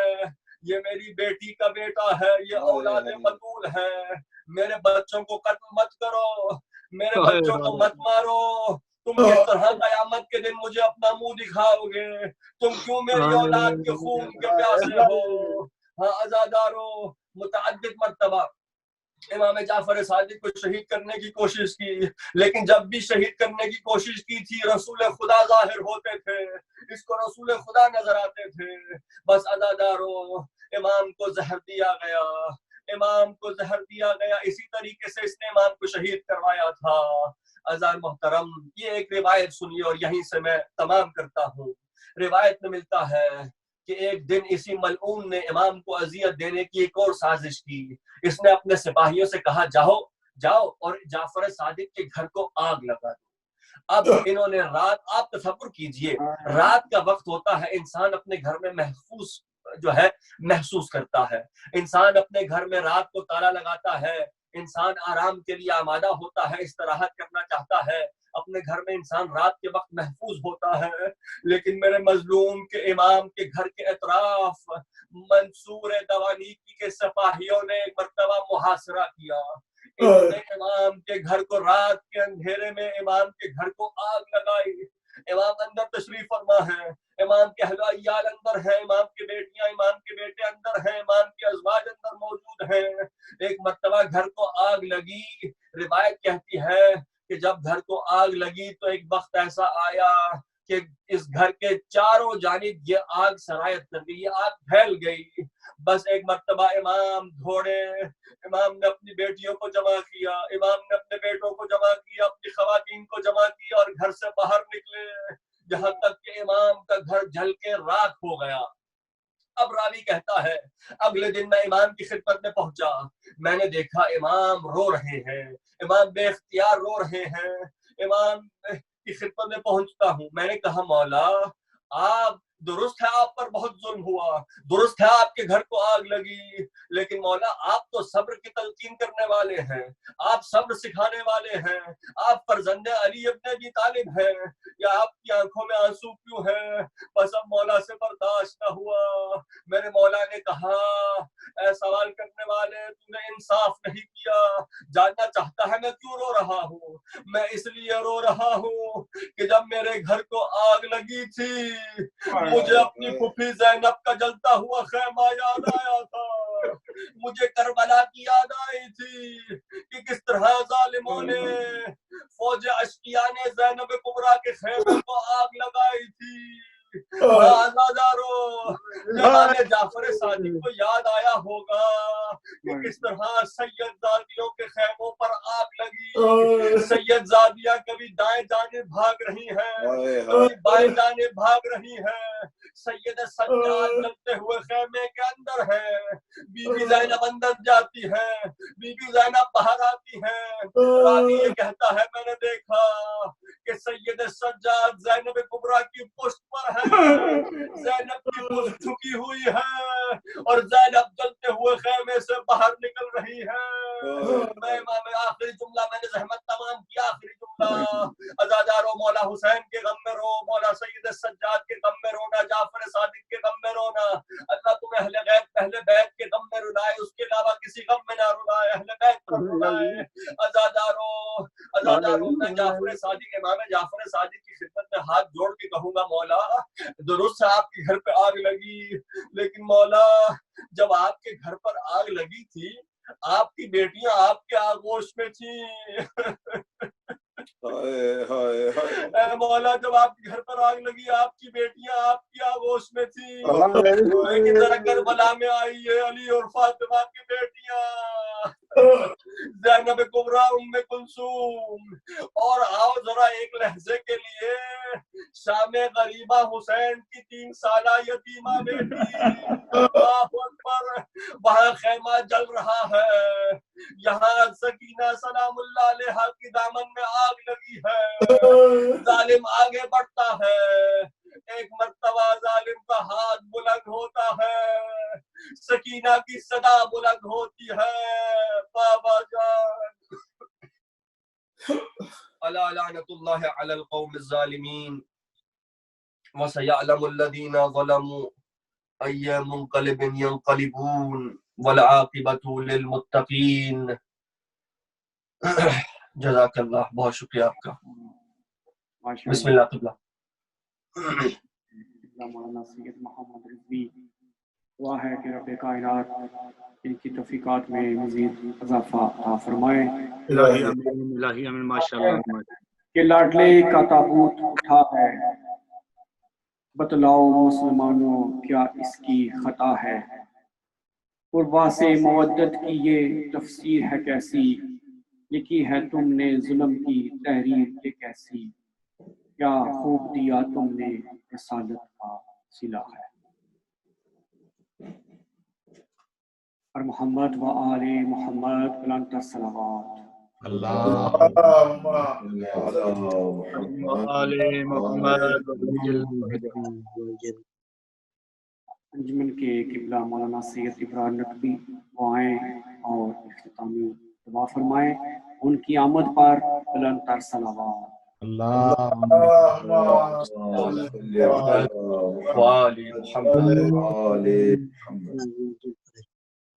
یہ میری بیٹی کا بیٹا ہے، یہ اولاد بطول ہے، میرے بچوں کو قتل مت کرو، میرے بچوں کو مت مارو. تم کس طرح قیامت کے دن مجھے اپنا منہ دکھاؤ گے؟ تم کیوں میری اولاد کے خون کے پیاسے ہو؟ ہاں عزادارو، متعدد مرتبہ امام جعفر صادق کو شہید کرنے کی کوشش کی، لیکن جب بھی شہید کرنے کی کوشش کی تھی رسول خدا ظاہر ہوتے تھے، اس کو رسول خدا نظر آتے تھے. بس عزادارو، امام کو زہر دیا گیا، امام کو زہر دیا گیا. اسی طریقے سے اس نے امام کو شہید کروایا تھا. عزیزان محترم، یہ ایک روایت سنیے اور یہیں سے میں تمام کرتا ہوں. روایت میں ملتا ہے کہ ایک دن اسی ملعون نے امام کو اذیت دینے کی ایک اور سازش کی. اس نے اپنے سپاہیوں سے کہا جاؤ اور جعفر صادق کے گھر کو آگ لگا دو. اب انہوں نے رات، آپ تصور کیجئے، رات کا وقت ہوتا ہے، انسان اپنے گھر میں محفوظ جو ہے محسوس کرتا ہے. انسان اپنے گھر میں رات کو تالا لگاتا ہے، انسان آرام کے لیے آمادہ ہوتا ہے، استراحت کرنا چاہتا ہے. اپنے گھر میں انسان رات کے وقت محفوظ ہوتا ہے، لیکن میرے مظلوم کے امام کے گھر کے اطراف منصور دوانیکی کے سپاہیوں نے ایک مرتبہ محاصرہ کیا. انہوں نے امام کے گھر کو رات کے اندھیرے میں امام کے گھر کو آگ لگائی. امام اندر تشریف فرما ہے، امام کے اہل و عیال اندر ہیں، امام کی بیٹیاں، امام کے بیٹے اندر ہیں، امام کے ازواج اندر موجود ہیں. ایک مرتبہ گھر کو آگ لگی، روایت کہتی ہے کہ جب گھر کو آگ لگی تو ایک وقت ایسا آیا کہ اس گھر کے چاروں جانب یہ آگ سرایت کر گئی، یہ آگ پھیل گئی۔ بس ایک مرتبہ امام دوڑے، امام نے اپنی بیٹیوں کو جمع کیا، امام نے اپنے بیٹوں کو جمع کیا، اپنی خواتین کو جمع کیا اور گھر سے باہر نکلے، جہاں تک کہ امام کا گھر جل کے راکھ ہو گیا۔ اب راوی کہتا ہے اگلے دن میں امام کی خدمت میں پہنچا، میں نے دیکھا امام رو رہے ہیں، امام بے اختیار رو رہے ہیں۔ امام کی خدمت میں پہنچتا ہوں، میں نے کہا مولا آپ درست ہے، آپ پر بہت ظلم ہوا، درست ہے آپ کے گھر کو آگ لگی، لیکن مولا آپ تو صبر کی تلقین کرنے والے ہیں، آپ صبر سکھانے والے ہیں، آپ فرزند علی ابن ابی طالب ہیں، یا آپ کی آنکھوں میں آنسو کیوں ہیں؟ بس اب مولا سے برداشت نہ ہوا۔ میرے مولا نے کہا اے سوال کرنے والے، تم نے انصاف نہیں کیا، جاننا چاہتا ہے میں کیوں رو رہا ہوں؟ میں اس لیے رو رہا ہوں کہ جب میرے گھر کو آگ لگی تھی مجھے اپنی پھوپھی زینب کا جلتا ہوا خیمہ یاد آیا تھا، مجھے کربلا کی یاد آئی تھی کہ کس طرح ظالموں نے فوج اشقیاء نے زینب کبریٰ کے خیمے کو آگ لگائی تھی۔ آزادارو، امام جعفر صادق کو یاد آیا ہوگا کہ کس طرح سید زادیوں کے خیموں پر آگ لگی، سید زادیاں کبھی دائیں جانب بھاگ رہی ہیں، کبھی بائیں جانب بھاگ رہی ہیں، سید سجاد جلتے ہوئے خیمے کے اندر ہے، بی بی زینب اندر جاتی ہے، بی بی زینب باہر آتی ہے۔ راوی یہ کہتا ہے میں نے دیکھا کہ سید سجاد زینب کبریٰ کی پشت پر ہے، زینب کی پشت جھکی ہوئی ہے اور زینب جلتے ہوئے خیمے سے باہر نکل رہی ہے۔ میں امام آخری جملہ میں نے زحمت تمام کیا، آخری جملہ عزادارو مولا حسین کے غم میں رو، مولا سید سجاد کے غم میں رونا، جعفر صادق کے غم میں رونا، اللہ تمہیں اہل بیت کے غم میں رلائے، اس کے علاوہ کسی غم میں نہ رلائے، اہل بیت پر رلائے۔ عزادارو میں جعفر صادق، امام جعفر صادق کی خدمت میں ہاتھ جوڑ کے کہوں گا مولا درست ہے آپ کے گھر پہ آگ لگی، لیکن مولا جب آپ کے گھر پر آگ لگی تھی آپ کی بیٹیاں آپ کے آغوش میں تھیں۔ اے مولا جب آپ کے گھر پر آگ لگی آپ کی بیٹیاں آپ کی آغوش میں تھیں، لیکن ذرا کربلا میں آئی ہے علی اور فاطمہ کی بیٹیاں زینب کبریٰ ام کلثوم، اور آؤ ذرا ایک لحظے کے لیے شام غریبہ حسین کی 3 سالہ یتیمہ بیٹی، اللہ اکبر، وہاں خیمہ جل رہا ہے، یہاں سکینہ سلام اللہ علیہا کی دامن میں آگ لگی ہے، ظالم آگے بڑھتا ہے، ایک مرتبہ ظالم کا ہاتھ بلند ہوتا ہے، سکینہ کی صدا بلند ہوتی ہے، بابا جان الا لعنت اللہ علی القوم الظالمین وسيعلم الذين ظلموا أي منقلب ينقلبون والعاقبة للمتقین۔ جزاک اللہ، بہت شکریہ آپ کا۔ بسم اللہ قبلہ۔ مولانا سید محمد رضوی، دعا ہے کہ رب کائنات ان کی توفیقات میں مزید اضافہ عطا فرمائے۔ الہی امین، الہی امین، ماشاءاللہ۔ کہ لاڈلے کا تابوت اٹھا ہے، بتلاؤ مسلمانوں کیا اس کی خطا ہے، قربا سے مودت کی یہ تفسیر ہے کیسی، لکھی ہے تم نے ظلم کی تحریر یہ کیسی، کیا خوب دیا تم نے رسالت کا صلہ ہے۔ اور محمد و آل محمد بلند الصلوات۔ انجمن کے قبلہ مولانا سید ابراہیم نقوی دعائیں اور اختتامی دعا فرمائیں، ان کی آمد پر بلند تر صلوات۔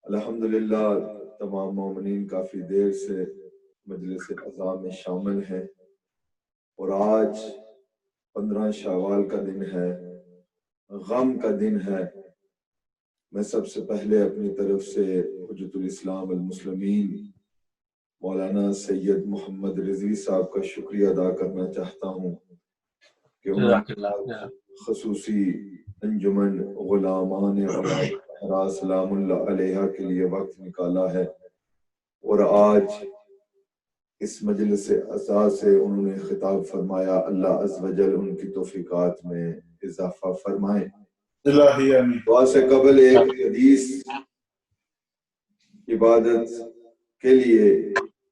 الحمدللہ تمام مومنین کافی دیر سے مجلس اذان میں شامل ہیں، اور آج 15 شوال کا دن ہے، غم کا دن ہے۔ میں سب سے پہلے اپنی طرف سے حجت الاسلام المسلمین مولانا سید محمد رضوی صاحب کا شکریہ ادا کرنا چاہتا ہوں کہ انہوں جزاک نے اللہ۔ خصوصی انجمن غلامان اولاد سلام اللہ علیہ کے لیے وقت نکالا ہے، اور آج اس مجلس عزا سے انہوں نے خطاب فرمایا۔ اللہ عز و جل ان کی توفیقات میں اضافہ فرمائے۔ دعا سے قبل ایک حدیث عبادت کے لیے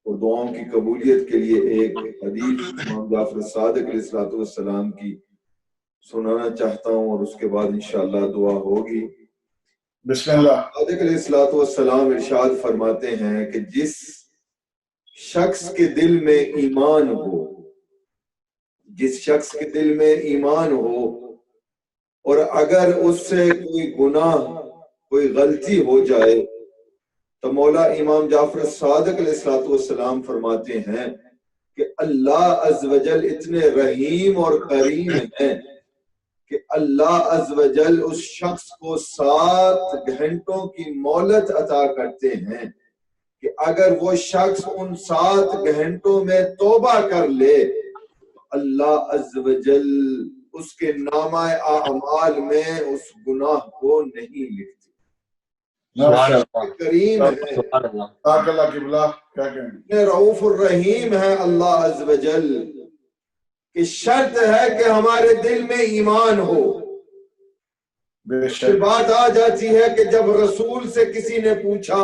اور دعاؤں کی قبولیت کے لیے ایک حدیث امام جعفر صادق علیہ السلام کی سنانا چاہتا ہوں، اور اس کے بعد انشاءاللہ دعا ہوگی۔ بسم اللہ۔ صادق علیہ السلام ارشاد فرماتے ہیں کہ جس شخص کے دل میں ایمان ہو، جس شخص کے دل میں ایمان ہو اور اگر اس سے کوئی گناہ کوئی غلطی ہو جائے تو مولا امام جعفر صادق علیہ السلام فرماتے ہیں کہ اللہ عز و جل اتنے رحیم اور کریم ہیں کہ اللہ عز و جل اس شخص کو 7 گھنٹوں کی مہلت عطا کرتے ہیں کہ اگر وہ شخص ان 7 گھنٹوں میں توبہ کر لے تو اللہ عز و جل اس کے نامہ اعمال میں اس گناہ کو نہیں لکھتے۔ سبحان اللہ، کریم ہے، سبحان اللہ۔ اللہ کی بلا کیا کہیں، رؤوف الرحیم ہے اللہ عز و جل، کہ شرط ہے کہ ہمارے دل میں ایمان ہو۔ بے پھر شک بات آ جاتی ہے کہ جب رسول سے کسی نے پوچھا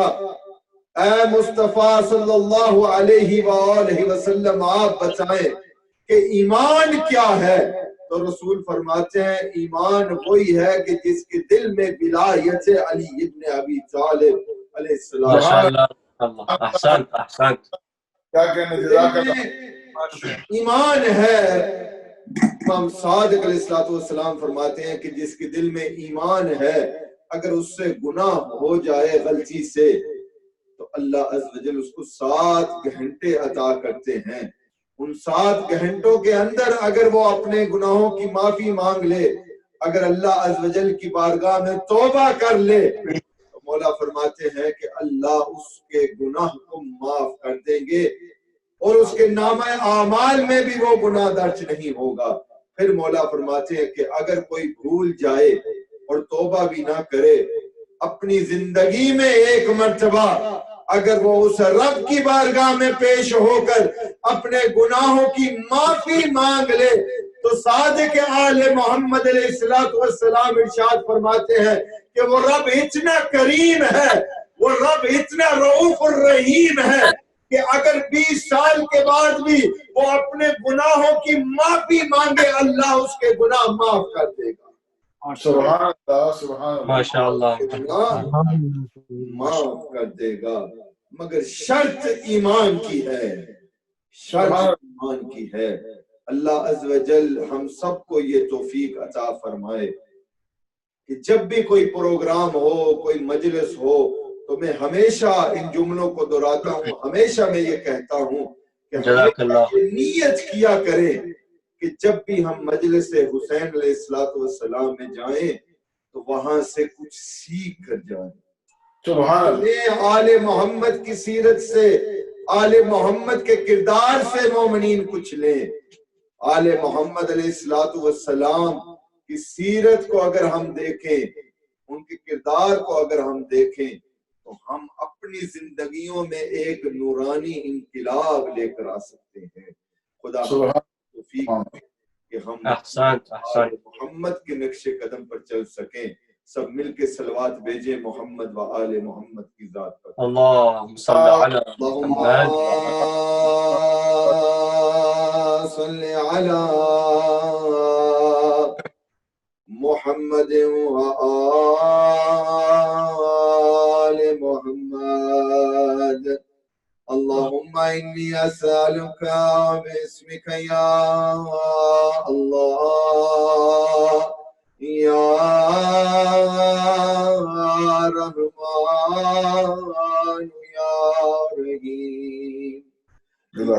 اے مصطفیٰ صلی اللہ علیہ وآلہ وسلم آپ بتائیں کہ ایمان کیا ہے، تو رسول فرماتے ہیں ایمان وہی ہے کہ جس کے دل میں ولایت علی ابن ابی طالب علیہ السلام ماشاء اللہ، احسنت احسنت۔ کیا کہنے، دل جزاک میں اللہ۔ ایمان ہے۔ امام صادق علیہ السلام فرماتے ہیں کہ جس کے دل میں ایمان ہے اگر اس سے گناہ ہو جائے غلطی سے تو اللہ عز و جل اس کو 7 گھنٹے عطا کرتے ہیں۔ ان 7 گھنٹوں کے اندر اگر وہ اپنے گناہوں کی معافی مانگ لے، اگر اللہ عز و جل کی بارگاہ میں توبہ کر لے تو مولا فرماتے ہیں کہ اللہ اس کے گناہ کو معاف کر دیں گے اور اس کے نامہ اعمال میں بھی وہ گناہ درج نہیں ہوگا۔ پھر مولا فرماتے ہیں کہ اگر کوئی بھول جائے اور توبہ بھی نہ کرے، اپنی زندگی میں ایک مرتبہ اگر وہ اس رب کی بارگاہ میں پیش ہو کر اپنے گناہوں کی معافی مانگ لے تو صادق آل محمد علیہ السلام ارشاد فرماتے ہیں کہ وہ رب اتنا کریم ہے، وہ رب اتنا رؤوف الرحیم ہے کہ اگر 20 سال کے بعد بھی وہ اپنے گناہوں کی معافی مانگے اللہ اس کے گناہ معاف کر دے گا۔ سبحان اللہ، سبحان اللہ۔ ماشاء اللہ، گناہ معاف کر دے گا، مگر شرط ایمان کی ہے، شرط ایمان کی ہے۔ اللہ عز و جل ہم سب کو یہ توفیق عطا فرمائے کہ جب بھی کوئی پروگرام ہو، کوئی مجلس ہو تو میں ہمیشہ ان جملوں کو دہراتا ہوں، ہمیشہ میں یہ کہتا ہوں کہ جزاک اللہ۔ ہمیشہ یہ نیت کیا کریں کہ جب بھی ہم مجلس حسین علیہ السلام میں جائیں تو وہاں سے کچھ سیکھ کر جائیں، سبحان اللہ۔ آل محمد کی سیرت سے، آل محمد کے کردار سے مومنین کچھ لیں۔ آل محمد علیہ السلام کی سیرت کو اگر ہم دیکھیں، ان کے کردار کو اگر ہم دیکھیں تو ہم اپنی زندگیوں میں ایک نورانی انقلاب لے کر آ سکتے ہیں۔ خدا توفیق کہ ہم احسنت احسنت۔ محمد کے نقش قدم پر چل سکیں۔ سب مل کے صلوات بھیجیں محمد و آل محمد کی ذات پر۔ اللہم صلی علی محمد صلی علی محمد و آل محمد۔ اللهم إني أسألك باسمك يا الله يا رحمن يا رحيم يا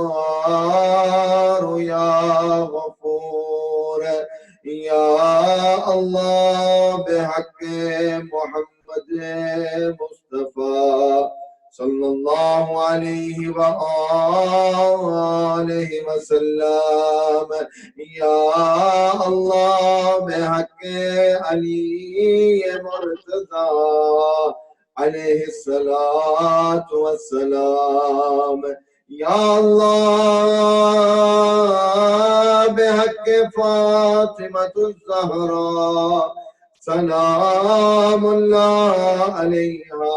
غفار يا غفور يا الله بحق محمد مصطفى الله عليه وآله وسلم یا اللہ بحق علی مرتضی علیہ الصلاۃ والسلام یا اللہ بحق فاطمۃ الزہراء سلام اللہ علیہا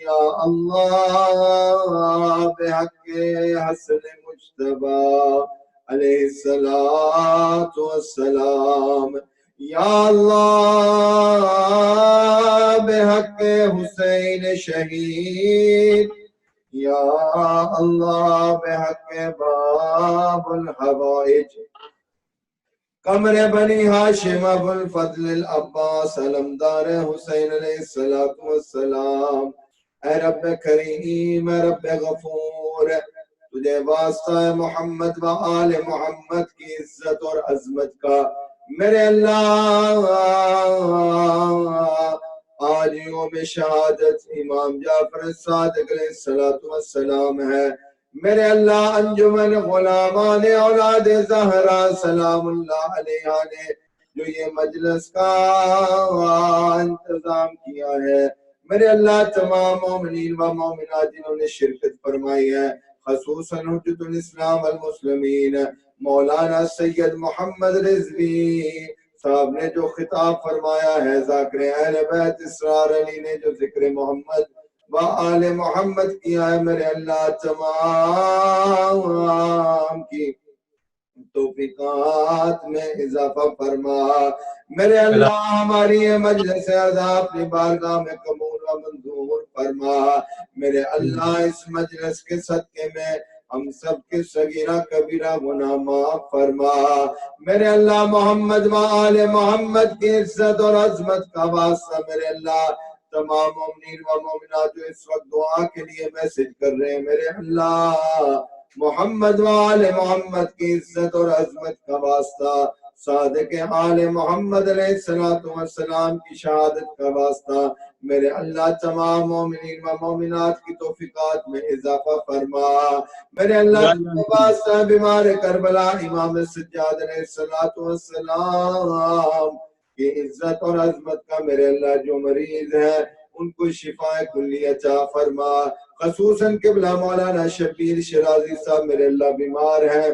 یا اللہ بحق حسن مجتبی علیہ الصلاۃ والسلام یا اللہ بحق حسین شہید یا اللہ بحق باب الحوائج قمر بنی ہاشم ابو الفضل العباس علمدار حسین علیہ السلام اے رب کریم اے رب غفور تجھے واسطہ محمد و آل محمد کی عزت اور عظمت کا میرے اللہ آج یوم شہادت امام جعفر صادق علیہ السلام ہے میرے اللہ انجمن غلامان اولاد زہرا سلام اللہ علیہ نے جو یہ مجلس کا انتظام کیا ہے میرے اللہ تمام مومنین و مومنات جنہوں نے شرکت فرمائی ہے خصوصاً حجت الاسلام والمسلمین مولانا سید محمد رضوی صاحب نے جو خطاب فرمایا ہے ذاکر اہل بیت اسرار علی نے جو ذکر محمد و آل محمد کیا ہے میرے اللہ تمام کی توفیقات میں اضافہ فرما میرے اللہ ہماری یہ مجلس اعزا اپنی بارگاہ میں قبول و منظور فرما میرے اللہ اس مجلس کے صدقے میں ہم سب کے صغیرہ کبیرہ گناہ معاف فرما میرے اللہ محمد و آل محمد کی عزت اور عظمت کا واسطہ میرے اللہ تمام مومنین و مومنات جو اس وقت دعا کے لیے میسج کر رہے ہیں میرے اللہ محمد و آل محمد کی عزت اور عظمت کا واسطہ صادق آل محمد علیہ السلام کی شہادت کا واسطہ میرے اللہ تمام مومنین و مومنات کی توفیقات میں اضافہ فرما میرے اللہ واسطہ بیمار کربلا امام سجاد علیہ السلام کی عزت اور عظمت کا میرے اللہ جو مریض ہے ان کو شفا کلی عطا فرما خصوصاً قبلہ مولانا شبیر شرازی صاحب میرے اللہ بیمار ہیں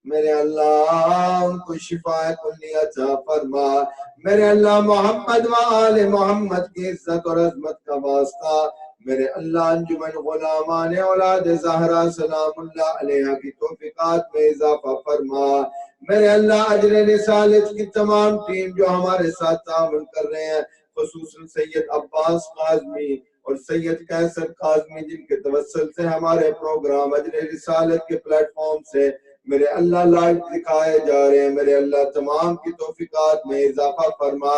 میرے اللہ ان کو شفا کلی عطا فرما میرے اللہ محمد و آل محمد کی عزت اور عظمت کا واسطہ میرے اللہ انجمن غلامان اولاد زہرا سلام اللہ علیہ کی توفیقات میں اضافہ فرما میرے اللہ اجر رسالت کی تمام ٹیم جو ہمارے ساتھ تعاون کر رہے ہیں خصوصاً سید عباس قاظمی اور سید قیصر قاظمی جن کے توسل سے ہمارے پروگرام اجر رسالت کے پلیٹ فارم سے میرے اللہ لائیو دکھائے جا رہے ہیں میرے اللہ تمام کی توفیقات میں اضافہ فرما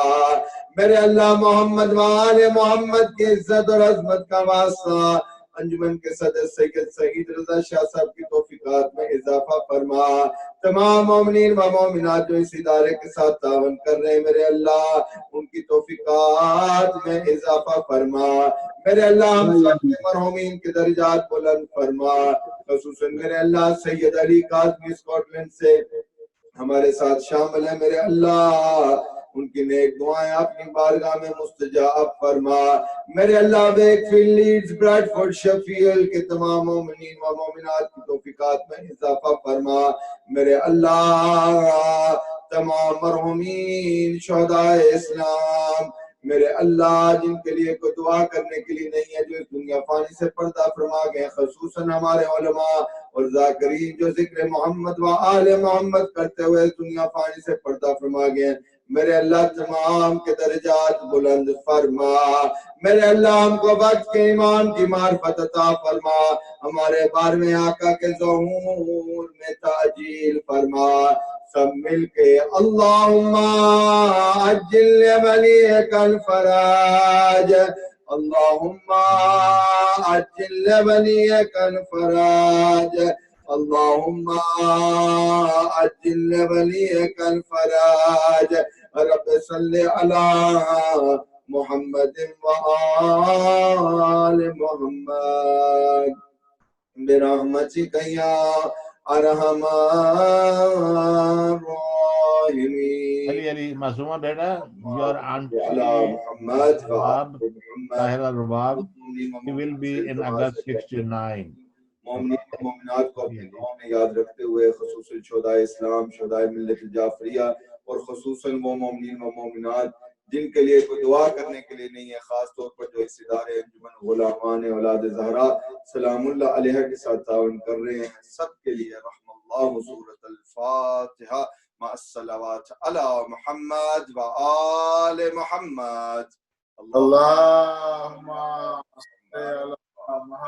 میرے اللہ محمد و آل محمد کی عزت اور عظمت کا واسطہ انجمن کے صدر سید سعید رضا شاہ صاحب کی توفیقات میں اضافہ فرما تمام مومنین و مومنات جو اس ادارے کے ساتھ تعاون کر رہے ہیں میرے اللہ ان کی توفیقات میں اضافہ فرما میرے اللہ ہم سب کے مرحومین کے درجات بلند فرما خصوصاً میرے اللہ سید علی قاظمی اسکاٹ لینڈ سے ہمارے ساتھ شامل ہیں میرے اللہ ان کی نیک دعائیں اپنی بارگاہ میں مستجاب فرما میرے اللہ Wakefield Leeds Bradford Sheffield کے تمام مومنین و مومنات کی توفیقات میں اضافہ فرما میرے اللہ تمام مرحومین شہداء اسلام میرے اللہ جن کے لیے کوئی دعا کرنے کے لیے نہیں ہے جو اس دنیا فانی سے پردہ فرما گئے خصوصاً ہمارے علماء اور ذاکرین جو ذکر محمد و آل محمد کرتے ہوئے اس دنیا فانی سے پردہ فرما گئے میرے اللہ تمام کے درجات بلند فرما میرے اللہ ہم کو وقت کے ایمان کی معرفت عطا فرما ہمارے 12ویں آقا کے ظہور میں تعجیل فرما سب مل کے اللہم عجل ولیک الفراج اللہم عجل ولیک الفراج اللہم عجل ولیک الفراج رب صلی علی محمد وآل محمد برحمتك يا أرحم الراحمين. علی معصومہ بیٹا your auntie على محمد رباب وآل محمد. طاہرہ رباب he will be in August 69. مومنین و مومنات کو اپنے دعاؤں میں یاد رکھتے ہوئے خصوصاً شہدائے اسلام، شہدائے ملت جعفریہ اور خصوصاً وہ مومنین و مومنات جن کے لیے کوئی دعا کرنے کے لیے نہیں ہے، خاص طور پر جو اس ادارے انجمن غلامان اولاد زہرا سلام اللہ علیہ کے ساتھ تعاون کر رہے ہیں، سب کے لیے رحم اللہ سورۃ الفاتحہ مع الصلوات علی محمد و آل محمد. اللهم صل على